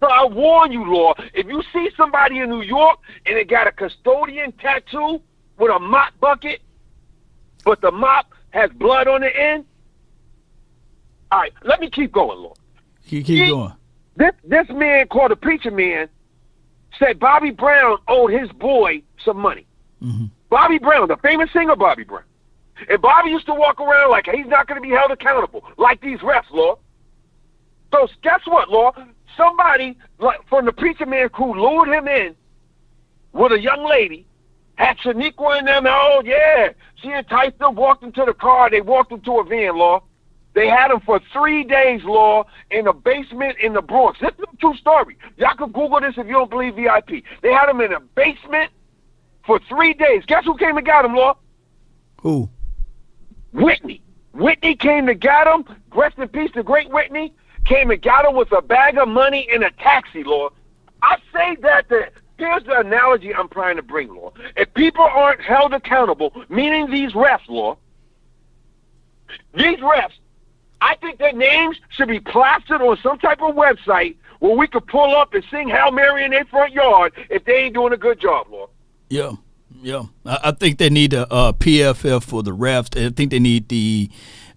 So I warn you, Lord, if you see somebody in New York and they got a custodian tattoo with a mop bucket, but the mop has blood on the end, all right, let me keep going, Lord. Keep going. This man called the Preacher Man said Bobby Brown owed his boy some money. Mm-hmm. Bobby Brown, the famous singer Bobby Brown. And Bobby used to walk around like he's not going to be held accountable, like these refs, Lord. So guess what, Lord? Somebody from the Preacher Man crew lured him in with a young lady, had Shaniqua in them. Oh, yeah. She enticed them, walked into the car. They walked him to a van, Lord. They had him for 3 days, Lord, in a basement in the Bronx. This is a true story. Y'all can Google this if you don't believe VIP. They had him in a basement for 3 days. Guess who came and got him, Lord? Who? Whitney. Whitney came to get him. Rest in peace, the great Whitney. Came and got him with a bag of money in a taxi, Lord. I say that here's the analogy I'm trying to bring, Lord. If people aren't held accountable, meaning these refs, Lord, these refs, I think their names should be plastered on some type of website where we could pull up and sing Hail Mary in their front yard if they ain't doing a good job, Lord. Yeah. I think they need a PFF for the refs. I think they need the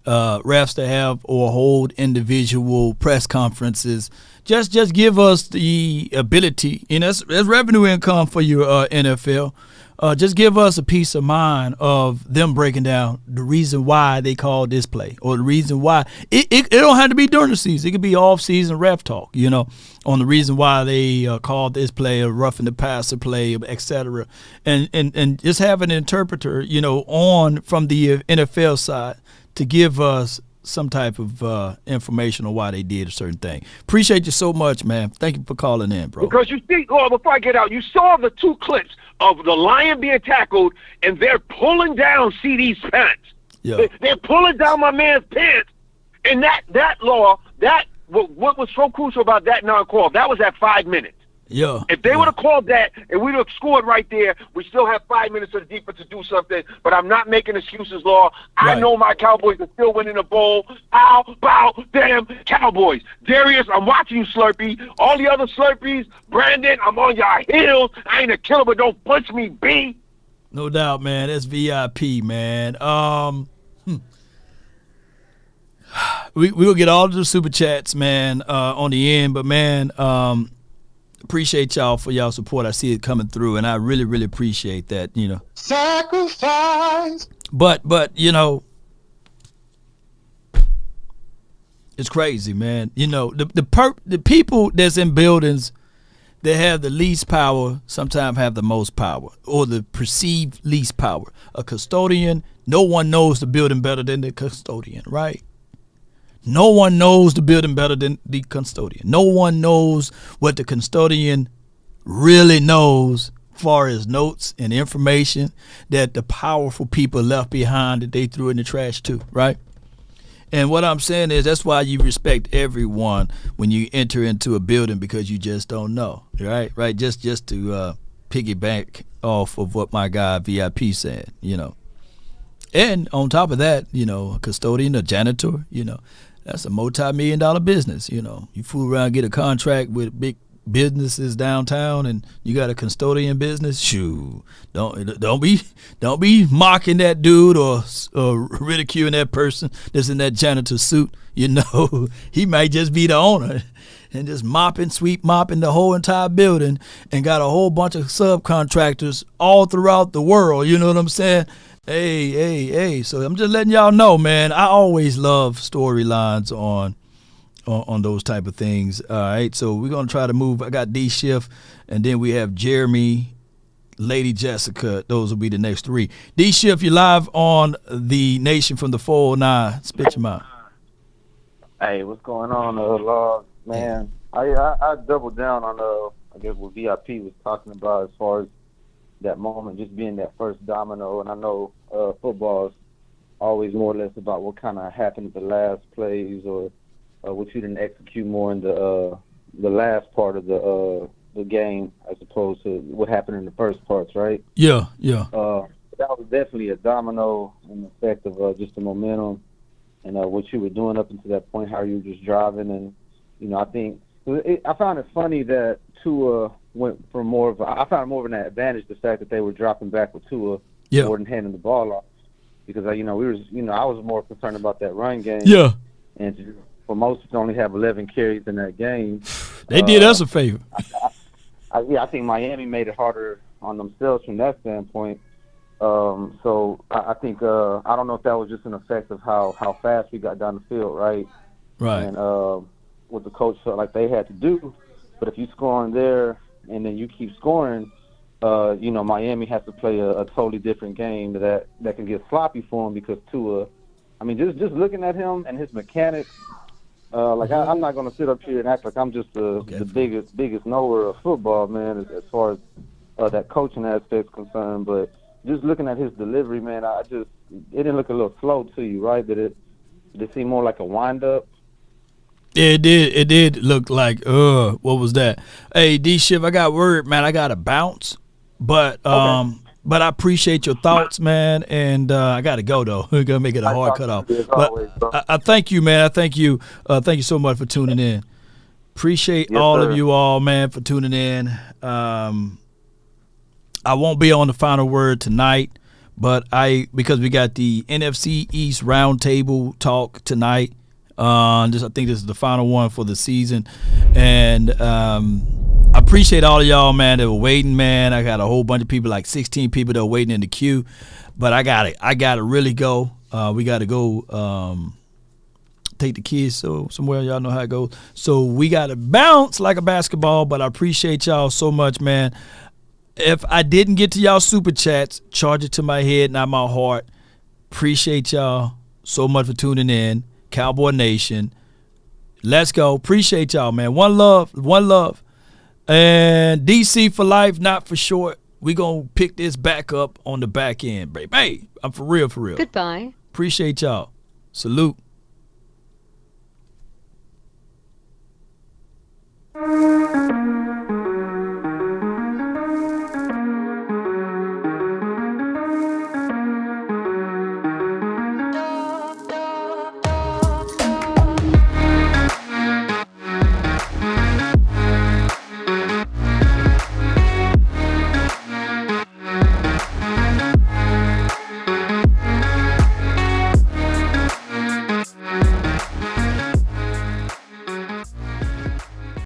refs to have or hold individual press conferences. Just give us the ability, and that's revenue income for your NFL. Just give us a peace of mind of them breaking down the reason why they called this play or the reason why. It don't have to be during the season. It could be off-season ref talk, on the reason why they called this play a roughing the passer play, et cetera. And just have an interpreter, on from the NFL side to give us some type of information on why they did a certain thing. Appreciate you so much, man. Thank you for calling in, bro. Because you see, before I get out, you saw the 2 clips of the Lion being tackled, and they're pulling down CD's pants. Yeah. They're pulling down my man's pants. And what was so crucial about that non-call, that was at 5 minutes. Yeah. If they would have called that and we'd have scored right there, we still have 5 minutes of the defense to do something. But I'm not making excuses, Law. Right. I know my Cowboys are still winning the bowl. How about damn Cowboys? Darius, I'm watching you, Slurpee. All the other Slurpees, Brandon, I'm on your heels. I ain't a killer, but don't punch me, B. No doubt, man. That's VIP, man. We'll get all of the super chats, man, on the end. But, man, appreciate y'all for y'all support. I see it coming through, and I really, really appreciate that, Sacrifice. But it's crazy, man. The people that's in buildings that have the least power sometimes have the most power, or the perceived least power. A custodian, no one knows the building better than the custodian, right? No one knows the building better than the custodian. No one knows what the custodian really knows as far as notes and information that the powerful people left behind that they threw in the trash too, right? And what I'm saying is that's why you respect everyone when you enter into a building, because you just don't know, right? Right? Just to piggyback off of what my guy VIP said, And on top of that, a custodian, a janitor, that's a multi-million-dollar business. You fool around, get a contract with big businesses downtown, and you got a custodian business. Shoo, don't be mocking that dude or ridiculing that person that's in that janitor suit. He might just be the owner and just sweep mopping the whole entire building, and got a whole bunch of subcontractors all throughout the world. You know what I'm saying? Hey. So I'm just letting y'all know, man. I always love storylines on those type of things. All right, so we're going to try to move. I got D Shift, and then we have Jeremy, Lady Jessica. Those will be the next three. D Shift, you're live on the Nation from the 409. Spit your mouth. Hey, what's going on, Lord? Man, I doubled down on, I guess what VIP was talking about as far as that moment, just being that first domino. And I know football is always more or less about what kind of happened at the last plays, or what you didn't execute more in the last part of the game, as opposed to what happened in the first parts, right? Yeah. That was definitely a domino in the effect of just the momentum and what you were doing up until that point, how you were just driving. And, I think I found it funny that Tua went for I found more of an advantage the fact that they were dropping back with Tua more than handing the ball off, because I was more concerned about that run game. Yeah. And for most to only have 11 carries in that game, they did us a favor. I think Miami made it harder on themselves from that standpoint. So I think I don't know if that was just an effect of how fast we got down the field, right? Right. And what the coach felt like they had to do. But if you score in there and then you keep scoring, Miami has to play a totally different game that can get sloppy for them, because Tua, just looking at him and his mechanics, I'm not going to sit up here and act like I'm just the biggest knower of football, man, as far as that coaching aspect's concerned. But just looking at his delivery, man, it didn't look a little slow to you, right? Did it seem more like a wind-up? It did look like, what was that? Hey, D-Shift, I got word, man. I got to bounce. But but I appreciate your thoughts, man. And I got to go, though. We're going to make it a hard cutoff. But I thank you, man. I thank you. Thank you so much for tuning in. Appreciate all of you all, man, for tuning in. I won't be on the final word tonight, but because we got the NFC East roundtable talk tonight. I think this is the final one for the season, and I appreciate all of y'all, man, that were waiting, man. I got a whole bunch of people, like 16 people that are waiting in the queue, but I gotta really go. We gotta go take the kids somewhere. Y'all know how it goes. So we gotta bounce like a basketball. But I appreciate y'all so much, man. If I didn't get to y'all super chats, charge it to my head, not my heart. Appreciate y'all so much for tuning in. Cowboy Nation, let's go. Appreciate y'all, man. One love. And DC for life, not for short. We gonna pick this back up on the back end, baby. Hey, I'm for real. Goodbye. Appreciate y'all. Salute.